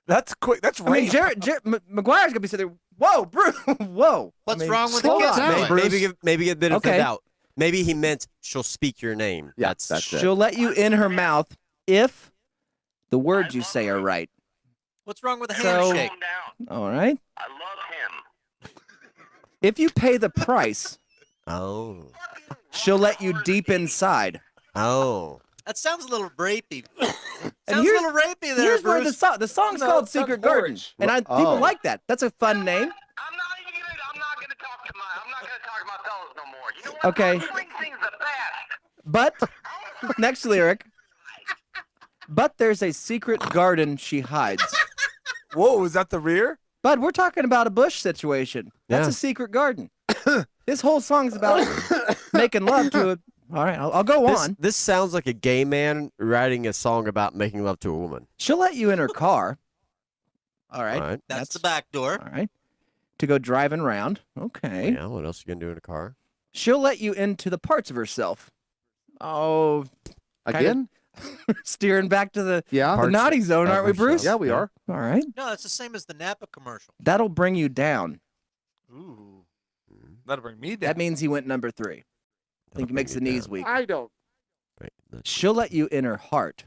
That's quick. That's I mean, rape. McGuire's gonna be sitting there. Whoa, Bruce. Whoa. What's I mean, wrong with slow the down, kid? man. Bruce. Maybe give a bit of Okay. the doubt. Maybe he meant she'll speak your name. Yeah, that's that's it. She'll let you in her mouth if the words you say are right. What's wrong with a So- handshake? Calm down. All right. I love him. If you pay the price, Oh. she'll let you deep inside. Oh. That sounds a little rapey. And Sounds a here's- little rapey there, Here's where Bruce. the song's No, called that's Secret Garden, boorish. and Oh. people like that. That's a fun name. I'm not gonna talk to my fellas no more. You know what? Okay. Bruce Springsteen's the best. But next lyric. But there's a secret garden she hides. Whoa, is that the rear? Bud, we're talking about a bush situation. That's Yeah. a secret garden. This whole song's about making love to a. All right, I'll go on. This sounds like a gay man writing a song about making love to a woman. She'll let you in her car. All right. All right. That's the back door. All right. To go driving around. Okay. Yeah. What else you gonna do in a car? She'll let you into the parts of herself. Oh, Again? steering back to the Yeah. naughty zone, of aren't we, Bruce? Yeah, we are. All right. No, that's the same as the Napa commercial. That'll bring you down. Ooh. That'll bring me down. That means he went number 3. I think it makes the knees weak. I don't. Right. She'll let you in her heart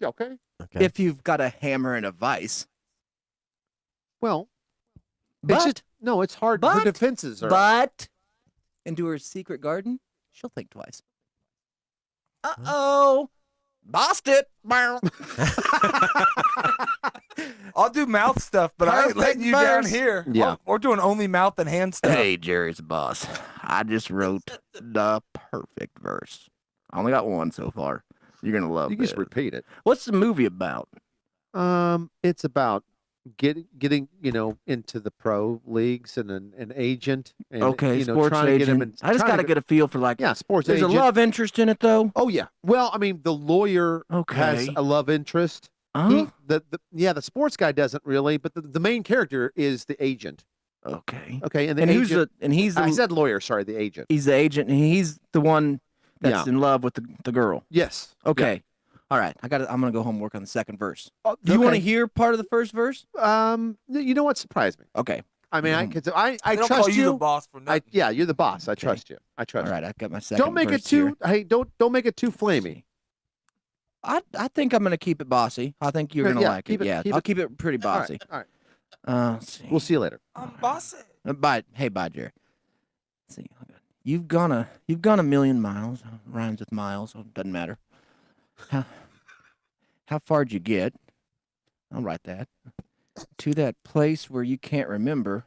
Okay. Okay. if you've got a hammer and a vice. Well, But, it's just, no, it's hard. Her but- defenses are. but into her secret garden, she'll think twice. Uh-oh. Bossed it. I'll do mouth stuff, but I ain't Perfect letting you down verse. here. Yeah. We're doing only mouth and hand stuff. Hey, Jerry's boss. I just wrote the perfect verse. I only got one so far. You're going to love You can just it. repeat it. What's the movie about? It's about getting into the pro leagues and an agent. And, Okay, sports sports trying to get him agent. I just got to get a feel for like, yeah, sports there's agent. a love interest in it though. Oh yeah. Well, I mean, the lawyer has Okay. a love interest. Huh? The sports guy doesn't really, but the main character is the agent. Okay. Okay, and the And agent. he's I the, said lawyer. Sorry, the agent. he's the agent and he's the one that's in love with the girl. Yes. Okay. All right. I'm going to go home and work on the second verse. Oh, Do you want to okay. hear part of the first verse? You know what surprised me? Okay. I mean, I They don't trust call you the you. boss for nothing. Yeah, you're the boss. I Okay. trust you. I trust All you. right. I've got my second Don't make verse it too. here. Hey, don't make it too flamey. I think I'm gonna keep it bossy. I think you're gonna like it. Yeah, I'll keep it pretty bossy. All right. Let's see. We'll see you later. I'm bossy. Bye. Hey, bye, Jerry. Let's see. You've gone a million miles. Rhymes with miles. So it doesn't matter. How far'd you get? I'll write that. To that place where you can't remember.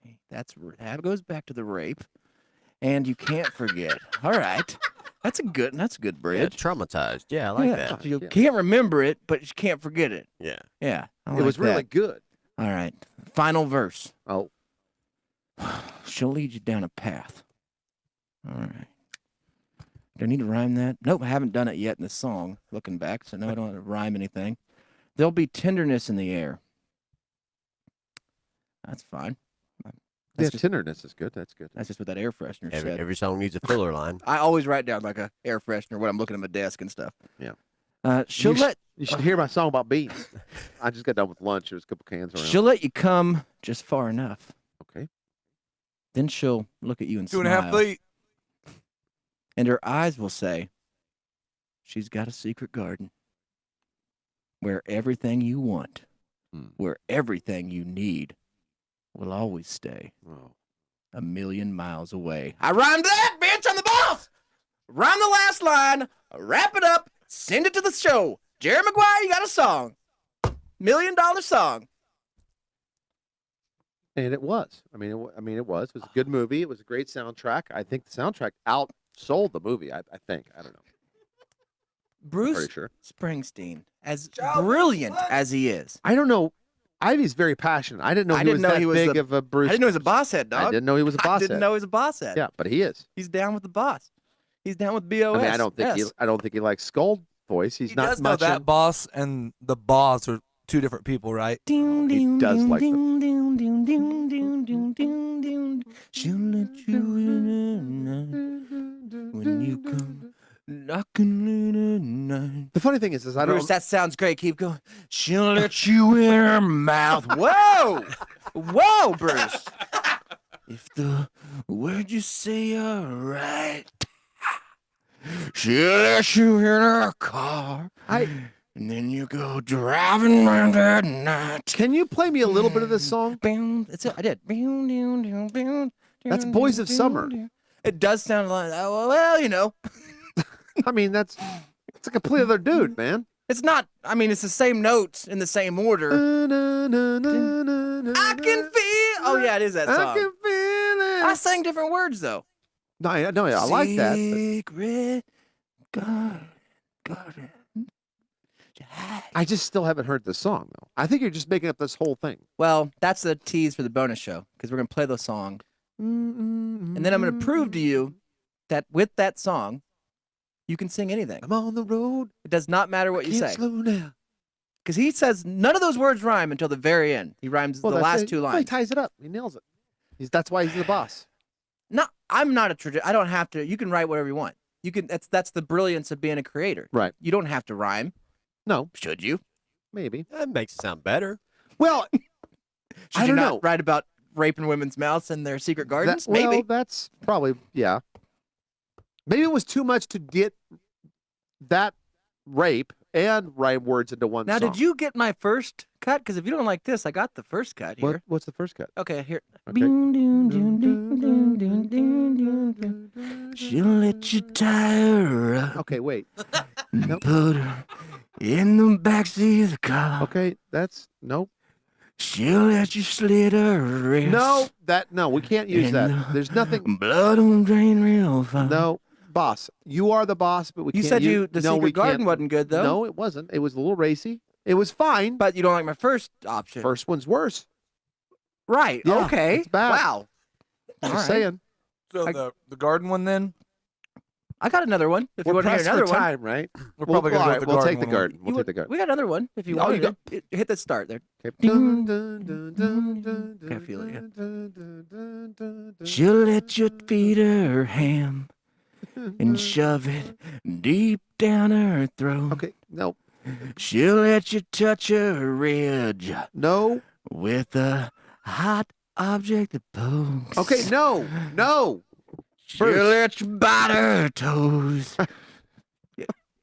Okay, that goes back to the rape, and you can't forget. All right, that's a good Yeah, bridge. traumatized. Yeah, I like that. You can't remember it, but you can't forget it. Yeah. Yeah, I It was like really that. good. All right, final verse. Oh, She'll lead you down a path. All right. Do I need to rhyme that? Nope, I haven't done it yet in the song, looking back, so no, I don't have to rhyme anything. There'll be tenderness in the air. That's fine. yeah, tenderness is good. That's good. That's just what that air freshener said. Every song needs a filler line. I always write down like a air freshener when I'm looking at my desk and stuff. Yeah. She'll You should hear my song about beans. I just got done with lunch. There's a couple cans around. she'll let you come just far enough. Okay. Then she'll look at you and 2.5 smile. feet. And her eyes will say, she's got a secret garden where everything you want, where everything you need will always stay Oh. a million miles away. I rhymed that, bitch! I'm the boss! Rhyme the last line, wrap it up, send it to the show. Jerry Maguire, you got a song. $1 million song. And it was. I mean, it was. It was a good movie. It was a great soundtrack. I think the soundtrack outsold the movie. I think. I don't know. Bruce Pretty sure. Springsteen, as brilliant as he is. I don't know. Ivy's very passionate. I didn't know he was that big of a Bruce. I didn't know he was a boss head, dog. I didn't know he was a boss I didn't head. know he was a boss head. Yeah, but he is. He's down with the boss. He's down with BOS. I mean, I don't think yes. I don't think he likes Skull voice. He's He not does know much. that boss and the boss are two different people, right? He does like the. She'll let you in when you come knocking in at night. The funny thing is I don't. Bruce, that sounds great. Keep going. She'll let you in her mouth. Whoa! Whoa, Bruce. If the words you say are right, she'll let you in her car. And then you go driving around at night. Can you play me a little bit of this song? That's it. I did. That's Boys of Summer. It does sound like, oh, well, you know. I mean, it's a complete other dude, man. It's not, I mean, it's the same notes in the same order. I can feel. Oh, yeah, it is that song. I can feel it. I sang different words, though. No, I like that. Secret garden. I just still haven't heard the song, though. I think you're just making up this whole thing. Well, that's the tease for the bonus show, because we're going to play the song. And then I'm going to prove to you that with that song, you can sing anything. I'm on the road. It does not matter what you Can't say. slow down. Because he says none of those words rhyme until the very end. He rhymes the last two Well, he lines. ties it up. He nails it. That's why he's the boss. No, I'm not a I don't have to. You can write whatever you want. You can. That's the brilliance of being a creator. Right. You don't have to rhyme. No. Should you? Maybe. That makes it sound better. Well, Should you not write about raping women's mouths and their secret gardens? Well, Maybe. that's probably, yeah. Maybe it was too much to get that rape and rhyme words into one Now, song. did you get my first cut? Because if you don't like this, I got the first cut here. What's the first cut? Okay, here. Okay. She'll let you tie her up. Okay, wait. And put her in the backseat of the car. Okay, nope. She'll let you slit her wrist. No, we can't use that. There's nothing. Blood will drain real fast. No, boss. You are the boss, but we You can't. said no, Secret we Garden can't. wasn't good, though. No, it wasn't. It was a little racy. It was fine. But you don't like my first option. First one's worse. Right. Yeah, okay. it's bad. Wow. Just saying. So the garden one then? I got another one. If you We're want to hear pressed another for one. time, right? We're probably going to go with the We'll garden take the one. garden. We'll take the garden. We got another one if you Oh, want. you got- Hit the start there. Okay. Can't feel it yet. She'll let you feed her ham and shove it deep down her throat. Okay. No. She'll let you touch her ridge No. with a hot object that pokes. Okay. No. She'll let you bite her toes.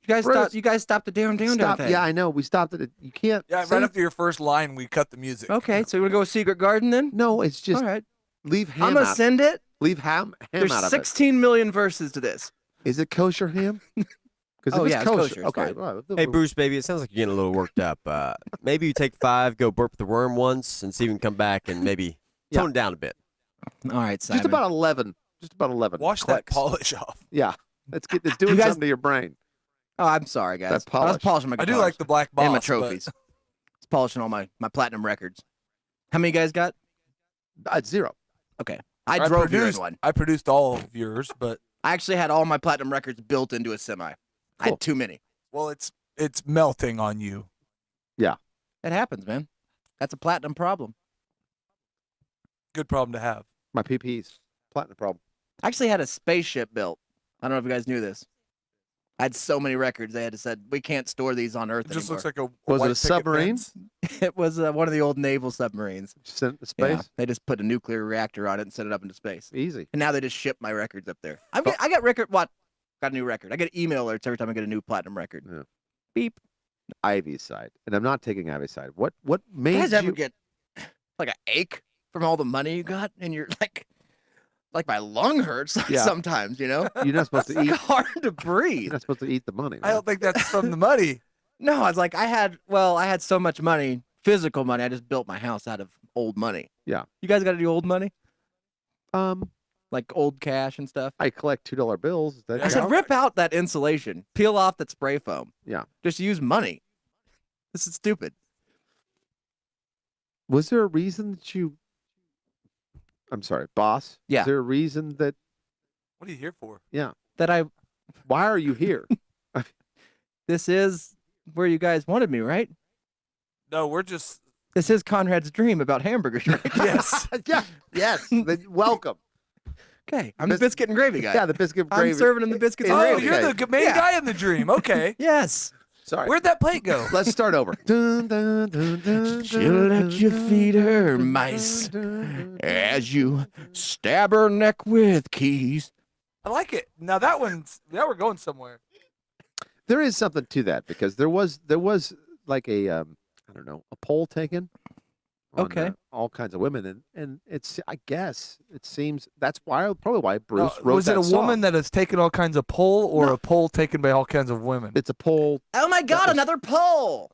Bruce. You guys stopped the damn Stop. thing. Yeah, I know. We stopped it. You can't. Yeah, say- right after your first line, we cut the music. Okay, so you want to go with Secret Garden then? No, it's just All right. leave ham I'm gonna out. send it. Leave ham There's out of 16 million verses to this. it. Is it kosher ham? Because Oh, if yeah, it's it's kosher, kosher, it's okay. fine. Well, Hey, Bruce, baby, it sounds like you're getting a little worked up. Maybe you take 5, go burp the worm once, and see if you can come back and maybe tone it down a bit. All right, Simon. just about 11. Just about 11. Wash that clicks. polish off. Yeah, it's doing guys- something to your brain. Oh, I'm sorry, guys. That I was polish. polishing my I guitars do like the black boss. and my but- trophies. It's polishing all my platinum records. How many you guys got? 0. Okay. I drove you in produced, one. I produced all of yours, but I actually had all my platinum records built into a semi. I Cool. had too many. well, it's melting on you. It happens, man. That's a platinum problem. Good problem to have. My PPs. Platinum problem. I actually had a spaceship built. I don't know if you guys knew this. I had so many records. They had said we can't store these on Earth It just anymore. looks like a Was it white a submarine? picket fence. It was one of the old naval submarines. Sent to Yeah, space. they just put a nuclear reactor on it and sent it up into space. Easy. And now they just ship my records up there. I got record. What? Got a new record. I get email alerts every time I get a new platinum record. Yeah. Beep. Ivy's side, and I'm not taking Ivy's side. What made You guys you? ever get like an ache from all the money you got, and you're like my lung hurts Yeah. sometimes. You know, You're not supposed it's to eat. hard to breathe. You're not supposed to eat the money. I man. don't think that's from the money. No, I was like, I had so much money, physical money. I just built my house out of old money. Yeah. You guys got any old money, Um, like old cash and stuff? I collect $2 bills. Does that Yeah, I said, count? rip out that insulation, peel off that spray foam. Yeah. Just use money. This is stupid. Was there a reason that you? I'm sorry, boss. Yeah. Is there a reason that? What are you here for? That I. Why are you here? This is where you guys wanted me, right? No, we're just This is Conrad's dream about hamburgers, right? yes. Yeah. Yes. Then welcome. Okay, I'm the biscuit and gravy guy. Yeah, the biscuit I'm gravy. serving him the biscuits and Oh, gravy. you're the main Yeah. guy in the dream. Okay. Yes. Sorry. Where'd that plate go? Let's start over. Dun, dun, dun, dun, She'll let you dun, feed her dun, mice dun, dun. as you stab her neck with keys. I like it. Now that one's now we're going somewhere. There is something to that because there was like a I don't know, a poll taken on Okay. all kinds of women and it's I guess it seems that's probably why Bruce wrote was it that a woman song. that has taken all kinds of poll or a poll taken by all kinds of women? It's a poll Oh my God, was- another poll.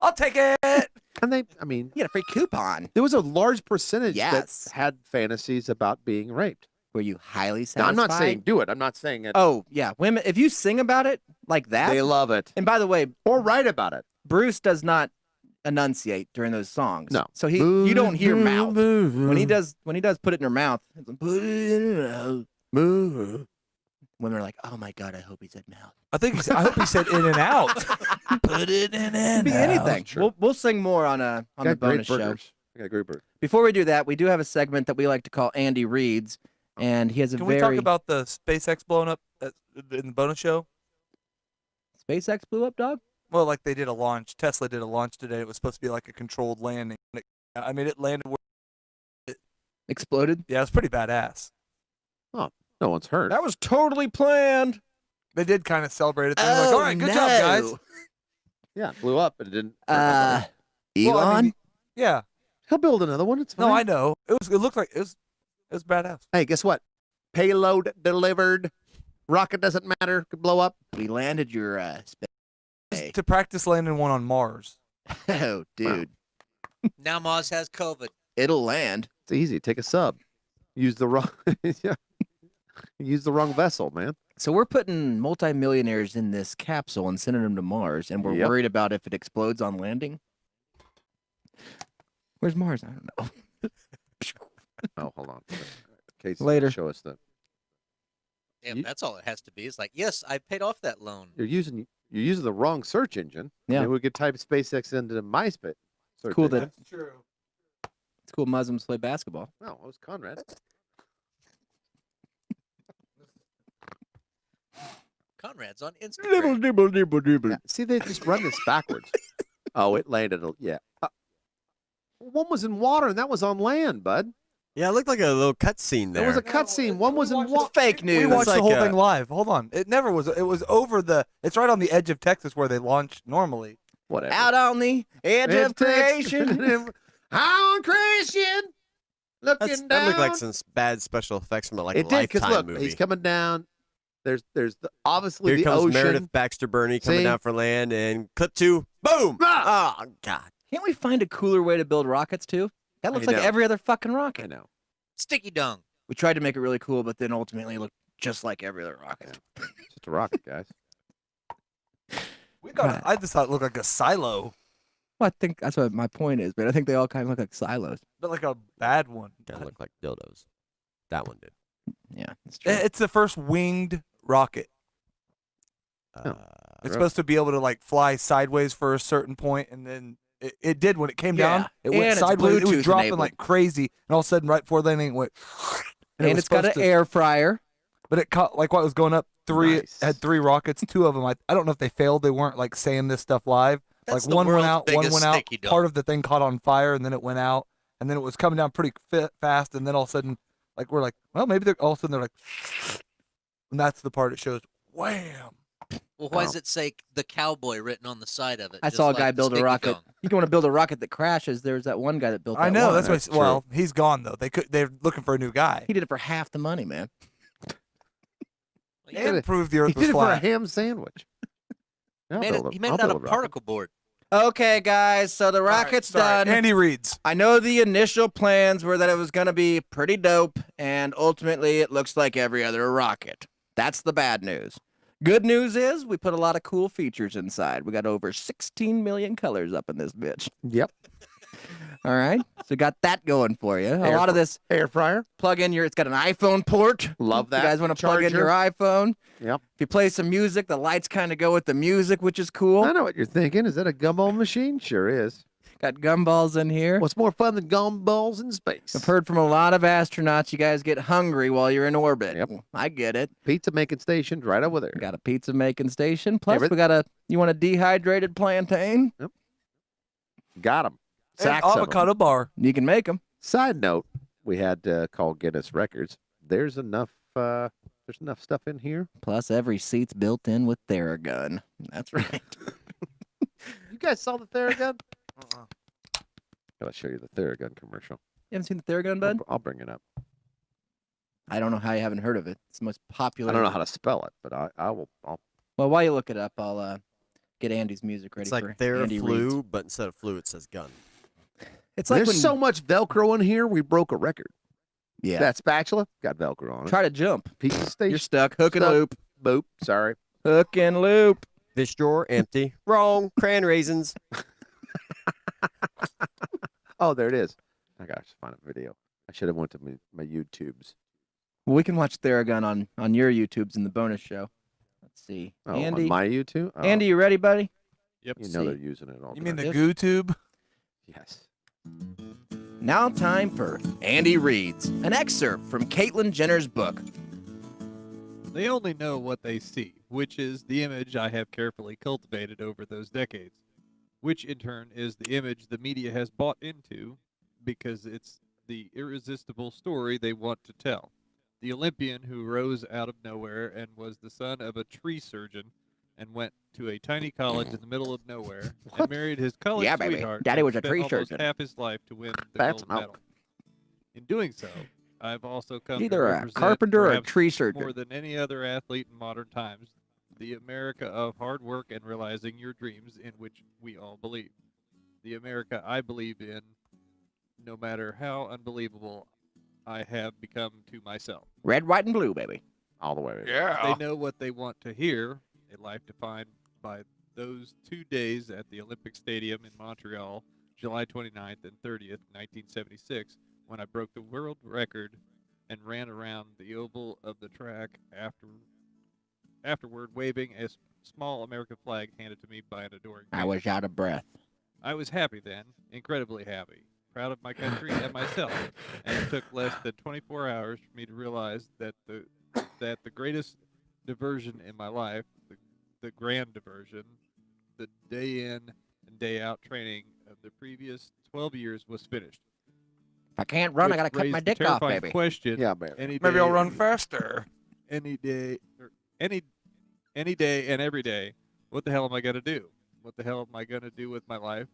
I'll take it. and I mean You get a free coupon. there was a large percentage Yes. that had fantasies about being raped. Were you highly satisfied? Now I'm not saying do it. I'm not saying it. Oh, yeah. Women, if you sing about it like that. They love it. And by the way, Or write about it. Bruce does not enunciate during those songs. No. So you don't hear mouth. When he does put it in her mouth, it's like, put it in her mouth. Women are like, oh my God, I hope he said mouth. I hope he said in and out. Put it in and Be out. anything. true. We'll sing more on the Got bonus great show. burgers. I got a great burger. Before we do that, we do have a segment that we like to call Andy Reads, and he has a Can very we talk about the SpaceX blowing up in the bonus show? SpaceX blew up, dog. Well, like they did a launch. Tesla did a launch today. It was supposed to be like a controlled landing. I mean, it landed. Exploded. Yeah, it was pretty badass. No one's hurt. That was totally planned. They did kind of celebrate it. They were like, all right, good job, guys. Yeah, it blew up, but it didn't. Elon. Well, I mean, yeah. He'll build another one. It's fine. No, I know. It looked like it was badass. Hey, guess what? Payload delivered. Rocket doesn't matter. Could blow up. We landed your Just to practice landing one on Mars. Oh, dude. Now Moz has COVID. It'll land. It's easy. Take a sub. Use the wrong. Yeah. Use the wrong vessel, man. So we're putting multimillionaires in this capsule and sending them to Mars, and we're Yep. worried about if it explodes on landing. Where's Mars? I don't know. Oh, hold on. Casey, Later. Show us that. Damn, You- that's all it has to be. It's like, yes, I paid off that loan. You're using the wrong search engine. Yeah. Maybe we could type SpaceX into my search Cool engine. that That's true. it's cool Muslims play basketball. No, it was Conrad. Conrad's on Instagram. Yeah. See, they just run this backwards. Oh, it landed. Yeah. One was in water and that was on land, bud. Yeah, it looked like a little cutscene there. There was a cutscene. One was in It's fake news. We watched like the whole a- thing live. Hold on. It never was. It was over the. It's right on the edge of Texas where they launch normally. whatever. Out on the edge of creation. On creation. Looking That down. looked like some bad special effects from a it did, Lifetime look, movie. he's coming down. There's obviously Here the comes ocean. Meredith Baxter Burney coming See? down for land, and clip two, boom! Ah! Oh God! Can't we find a cooler way to build rockets too? That looks I like know. every other fucking I rocket. know. Sticky dung. We tried to make it really cool, but then ultimately it looked just like every other rocket. It's just a rocket, guys. We got. I just thought it looked like a silo, Well, I think that's what my point is, but I think they all kind of look like silos. but like a bad one. Kind of looked like dildos. That one did. Yeah, that's true. It's the first winged rocket. It's supposed to be able to like fly sideways for a certain point, and then it did when it came Yeah, down. It and went it's sideways. It was Bluetooth dropping enabled. like crazy, and all of a sudden, right before landing, it went. And it was it's got an supposed to- air fryer. But it caught like what was going up. Nice. Had three rockets. Two of them. I don't know if they failed. They weren't like saying this stuff live. That's like the one went world's out, one biggest went out. sticky dog. Part of the thing caught on fire, and then it went out, and then it was coming down pretty fast, and then all of a sudden, like we're like, well, maybe they're all of a sudden they're like, and that's the part it shows. Wham! Well, why does it say the cowboy written on the side of it? I just saw a like guy the build a sticky rocket. dung? You want to build a rocket that crashes? There's that one guy that built. I that know one. that's That's what. Well, he's gone though. They're looking for a new guy. He did it for half the money, man. He didn't prove the Earth He was did it for a flat. ham sandwich. He made it out of particle board. Okay, guys. So the rocket's done. Andy Reid's. I know the initial plans were that it was going to be pretty dope, and ultimately it looks like every other rocket. That's the bad news. Good news is we put a lot of cool features inside. We got over 16 million colors up in this bitch. Yep. All right. So got that going for you. A Air lot of fr- this Air fryer. plug in it's got an iPhone port. Love that. You guys want to plug in Charger. your iPhone? Yep. If you play some music, the lights kind of go with the music, which is cool. I know what you're thinking. Is that a gumball machine? Sure is. Got gumballs in here. What's more fun than gumballs in space? I've heard from a lot of astronauts you guys get hungry while you're in orbit. Yep. I get it. Pizza making stations right over there. We got a pizza making station. Plus, Everyth- we got you want a dehydrated plantain? Got them. And Sacks of 'em. avocado bar. You can make them. Side note: we had to call Guinness Records. There's enough. There's enough stuff in here. Plus, every seat's built in with Theragun. That's right. You guys saw the Theragun? Gotta show you the Theragun commercial. You haven't seen the Theragun, bud? I'll bring it up. I don't know how you haven't heard of it. It's the most popular. I don't know how to spell it, but I will. Well, while you look it up, I'll get Andy's music ready It's like for Andy Reid's. TheraFlu, but instead of flu, it says gun. It's like There's when so much Velcro in here. We broke a record. yeah. That spatula got Velcro on it. Try to jump. Pizza station. You're stuck. Hook and Stuck. loop. Boop. Sorry. Hook and loop. Fish drawer empty. Wrong. Cran raisins. Oh, there it is. I gotta find a video. I should have went to my YouTubes. Well, we can watch Theragun on your YouTubes in the bonus show. Let's see. Oh, Andy, on my YouTube. Oh, Andy, you ready, buddy? Yep. you know they're using it all. You mean the the time. goo tube? Yes. Now time for Andy Reid's, an excerpt from Caitlyn Jenner's book. They only know what they see, which is the image I have carefully cultivated over those decades, which in turn is the image the media has bought into because it's the irresistible story they want to tell. The Olympian who rose out of nowhere and was the son of a tree surgeon and went to a tiny college in the middle of nowhere and married his college Yeah, baby. sweetheart. Daddy and was a spent tree almost surgeon. half his life to win the That's gold medal. milk. In doing so, I've also come Either to a represent carpenter or a perhaps tree surgeon. more than any other athlete in modern times, the America of hard work and realizing your dreams in which we all believe. The America I believe in, no matter how unbelievable I have become to myself. Red, white, and blue, baby. All the way. They know what they want to hear, a life defined by those 2 days at the Olympic Stadium in Montreal, July 29th and 30th, 1976, when I broke the world record and ran around the oval of the track afterward waving a small American flag handed to me by an adoring I man. was out of breath. I was happy then, incredibly happy, proud of my country and myself, and it took less than 24 hours for me to realize that the greatest diversion in my life, the grand diversion, the day in and day out training of the previous 12 years was finished. If I can't run, I which gotta cut raised my the dick off, terrifying baby. Question, Yeah, baby. Any Maybe day, I'll run faster. Any day, or any day and every day. What the hell am I gonna do? What the hell am I gonna do with my life?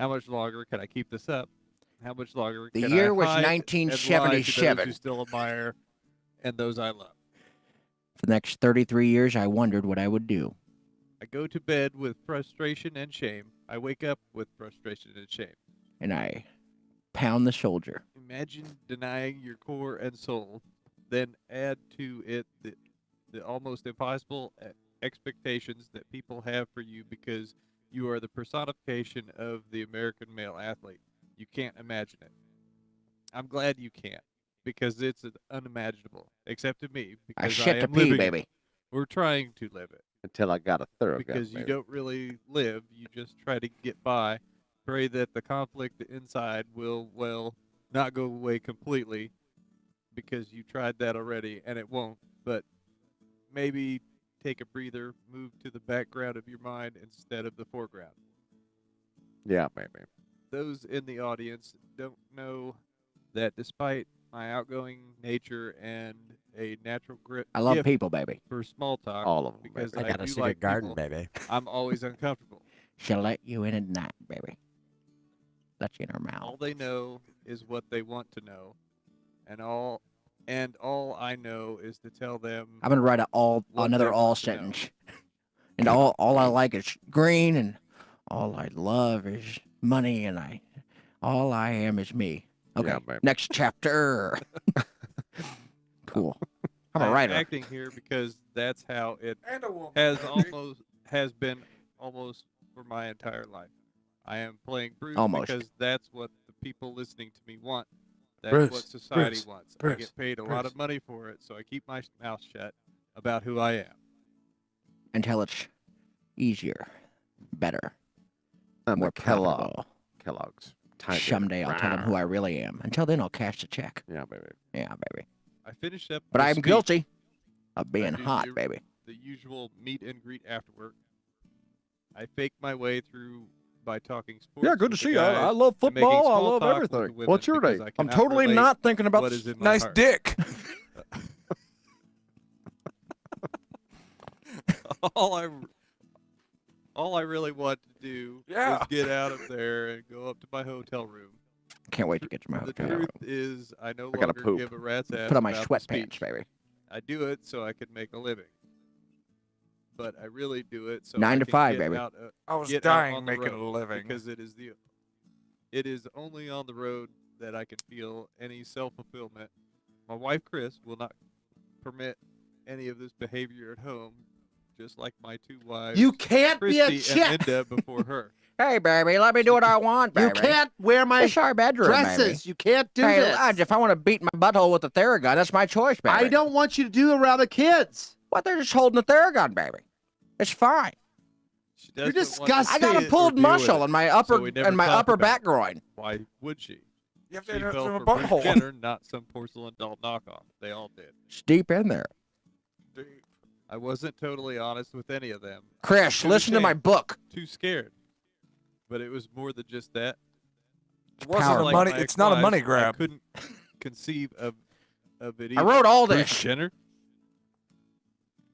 How much longer can I keep this up? How much longer The can year I was hide and lie to 1977. those who still admire and those I love? For the next 33 years, I wondered what I would do. I go to bed with frustration and shame. I wake up with frustration and shame. And I pound the soldier. Imagine denying your core and soul, then add to it the almost impossible expectations that people have for you because you are the personification of the American male athlete. You can't imagine it. I'm glad you can't, because it's unimaginable, except to me, I because shit I to am pee, living it. baby. We're trying to live it. Until I got a thoroughgun. Because you baby. don't really live, you just try to get by. Pray that the conflict inside will, well, not go away completely, because you tried that already and it won't. But maybe take a breather, move to the background of your mind instead of the foreground. Yeah, baby. Those in the audience don't know that despite my outgoing nature and a natural I love gift people, baby. for small talk, All of them, because baby. I got a do secret like garden, people, baby. I'm always uncomfortable. She'll let you in at night, baby. Let you in her All mouth. they know is what they want to know, and all I know is to tell them. I'm gonna write what another they all want to know. sentence. And all I like is green, and all I love is money, and all I am is me. Okay, Yeah, baby. next chapter. Cool. I'm a I'm writer. acting here because that's how it And a woman. has been almost for my entire life. I am playing Bruce Almost. because that's what the people listening to me want. That's Bruce, what society Bruce, wants. I Bruce, get paid a lot Bruce. of money for it, so I keep my mouth shut about who I am. Until it's easier, better, I'm more a Kellogg. profitable. Kellogg's. Tiger. Someday I'll tell them who I really am. Until then, I'll cash the check. Yeah, baby. Yeah, baby. I finished up. But the I'm speech. guilty of being I do hot, the- baby. The usual meet and greet after work. I fake my way through by talking sports. Yeah, good to with the see you. I guys love and making football. I small love talk with the everything. women What's your because name? I I'm cannot totally relate not thinking about what the is in my Nice heart. dick. all I really want to do Yeah. is get out of there and go up to my hotel room. Can't wait to get to my The hotel truth room. is, I no I gotta longer poop. give a rat's ass Put on my about the sweatpants, speech. baby. I do it so I can make a living. But I really do it so 9 I to can 5, get baby. out, I was get out dying on the making a road, living. because it is only on the road that I can feel any self-fulfillment. My wife Chris will not permit any of this behavior at home, just like my two wives, You can't be a Christy and chick. Linda, before her. Hey, baby, let me do what I want, baby. You can't wear my It's our bedroom, dresses. baby. You can't do Hey, this. lads, if I want to beat my butthole with a Theragun, that's my choice, baby. I don't want you to do around the kids. What? They're just holding a Theragun, baby. It's fine. She You're doesn't want to disgusting. I got see a it or pulled deal with muscle it, in my so upper we never and my talk upper about back it. groin. Why would she? You have to She enter fell through a for Bruce butthole. Jenner, not some porcelain doll knockoff. They all did. It's deep in there. I wasn't totally honest with any of them. Chris, Too listen to my ashamed, book. Too scared. But it was more than just that. It wasn't a Powerful. money. my It's not a ex-wives, money I grab. couldn't conceive of it. I either. wrote all Bruce this. Jenner.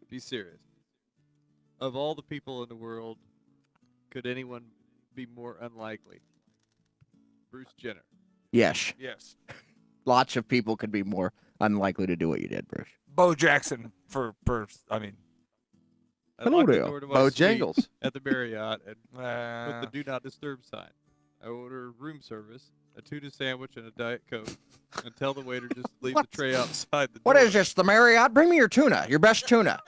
Be serious. Of all the people in the world, could anyone be more unlikely? Bruce Jenner. Yes. Yes. Lots of people could be more unlikely to do what you did, Bruce. Bo Jackson for I mean, I Hello locked the there. door to my suite Bojangles. at the Marriott and put the uh, do not disturb sign. I order room service, a tuna sandwich, and a Diet Coke, and tell the waiter just leave the tray outside the door. What is this, the Marriott? Bring me your tuna, your best tuna.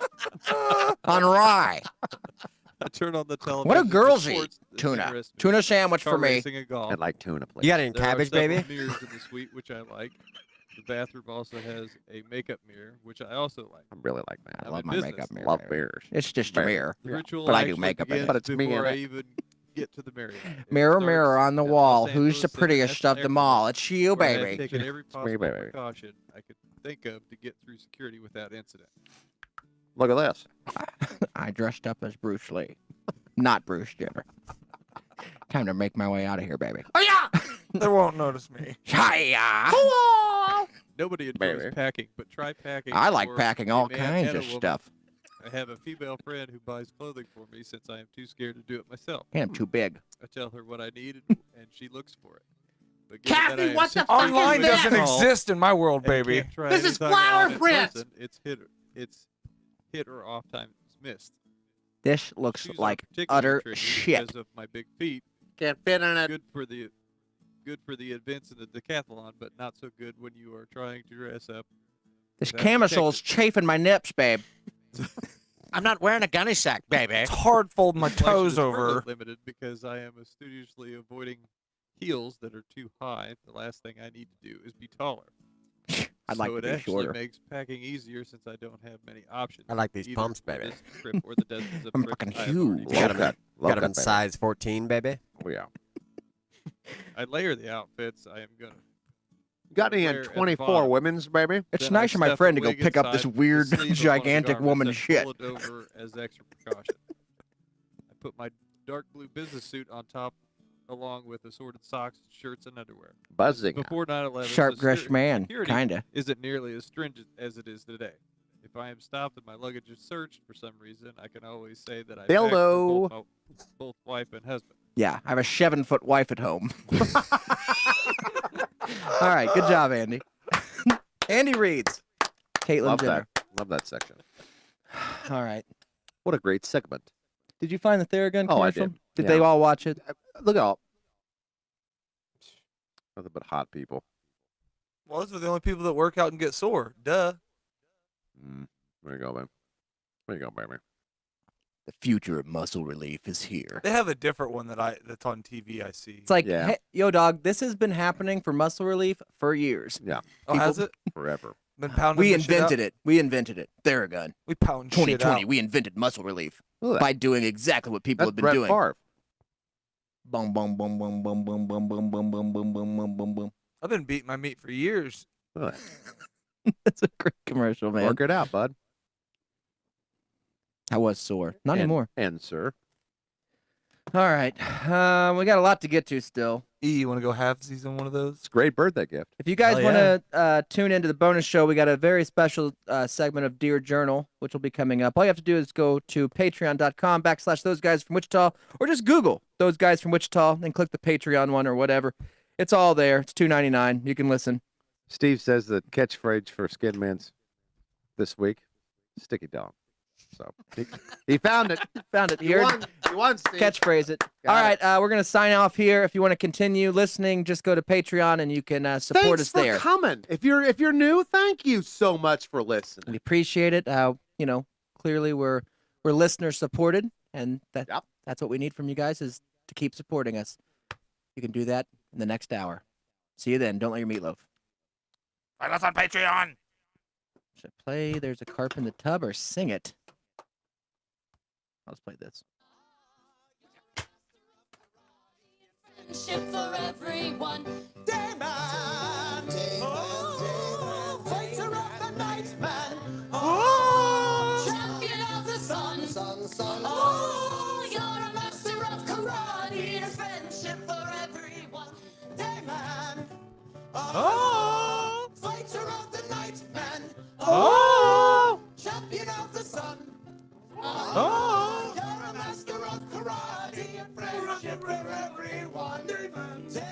On rye. I turn on the television. What do for girls eat? sports that Tuna. interest me. Tuna sandwich Car for me. racing and golf. I'd like tuna, please. You got any There are cabbage, several baby? mirrors in the suite, which I like. The bathroom also has a makeup mirror, which I also like. I really like that. I I'm love in my business. makeup mirror. Love baby. mirrors. It's just a mirror. The ritual But I do actually makeup in it. begins But it's me before in I it. even get to the Marriott. It Mirror, starts mirror on the at wall. Los Who's the Angeles prettiest International of them Airport, all? It's you, where I had baby. taken every possible baby. precaution I could think of to get through security without incident. Look at this. I dressed up as Bruce Lee, not Bruce Jenner. Time to make my way out of here, baby. Oh, yeah! They won't notice me. Hiya. Nobody enjoys Baby. packing, but try packing. I like for packing a all man kinds and a of woman. stuff. I have a female friend who buys clothing for me since I am too scared to do it myself. Yeah, I'm too big. I tell her what I need, and she looks for it. But given that I Kathy, am what the 6 fuck feet is Online this? doesn't tall exist in my world, and baby. can't try This is anything flower on in print. person, it's hit or off time is missed. This looks Shoes are like particularly utter tricky shit. because of my big feet. Can't fit in it. Good for the events in the decathlon, but not so good when you are trying to dress up. This That's camisole's chafing my nips, babe. I'm not wearing a gunny sack, baby. It's hard folding my Selection toes is over. further limited because I am studiously avoiding heels that are too high. The last thing I need to do is be taller. I'd like so to it be actually shorter. makes packing easier since I don't have many options. I like these either pumps, for baby. this trip or the dozens of I'm trips fucking I have already huge. taken. Got 'em in- Low got 'em in cut, baby. size 14, baby. Oh, yeah. I layer the outfits. I am gonna. Got any Wear in at the 24 bottom. women's, baby? It's Then I nice for my stuff a friend to go wig pick up this inside the weird, sleeve of one of the gigantic garments woman and shit. pull it over as extra precaution. I put my dark blue business suit on top, along with assorted socks, shirts, and underwear. Buzzing. Before 9/11, Sharp-dressed man, security kinda. isn't nearly as stringent as it is today. If I am stopped and my luggage is searched for some reason, I can always say that I packed for Hello. both wife and husband. Yeah, I have a 7-foot wife at home. All right, good job, Andy. Andy reads. Caitlyn Love Jenner. that. Love that section. All right. What a great segment. Did you find the Theragun Oh, I commercial? did. They Yeah. all watch it? Look at all. Nothing but hot people. Well, those are the only people that work out and get sore. Duh. There you go, man. There you go, baby. The future of muscle relief is here. They have a different one that's on TV. I see. It's like, Yeah. hey, yo, dog, this has been happening for muscle relief for years. Yeah. Oh, has it Forever. been pounding? We the shit out? invented it. We invented it. Theragun. We pound shit 2020, out. we invented muscle relief Look at by doing exactly what people That's have been Brett doing. Favre. Boom, boom, boom, boom, boom, boom, boom, boom, boom, boom, boom, boom, boom, boom, boom. I've been beating my meat for years. Look at That's a great commercial, that. man. Work it out, bud. I was sore. Not anymore. And, sir. All right. We got a lot to get to still. You want to go halvesies on one of those? It's a great birthday gift. If you guys Hell want to tune into the bonus show, we got a very special segment of Dear Journal, which will be coming up. All you have to do is go to patreon.com/those guys from Wichita, or just Google those guys from Wichita and click the Patreon one or whatever. It's all there. It's $2.99. You can listen. Steve says the catchphrase for Skidman's this week, sticky dog. So he found it. Found it. You Here. won. You won, Steve. Catchphrase it. Got All it. right. We're going to sign off here. If you want to continue listening, just go to Patreon and you can support Thanks us for there. coming. If you're new, thank you so much for listening. We appreciate it. Clearly we're listener supported, and that's what we need from you guys is to keep supporting us. You can do that in the next hour. See you then. Don't let your meatloaf. Find us on Patreon. Should I play There's a Carp in the Tub or sing it? Let's play this. Friendship for everyone. Dayman. Oh, fighter of the night, man. Oh, champion of the sun. Oh, you're a master of karate. Friendship for everyone. Dayman. Oh, fighter of the night, man. Oh, champion of the sun. Oh, you're a master of karate and friendship for everyone. Just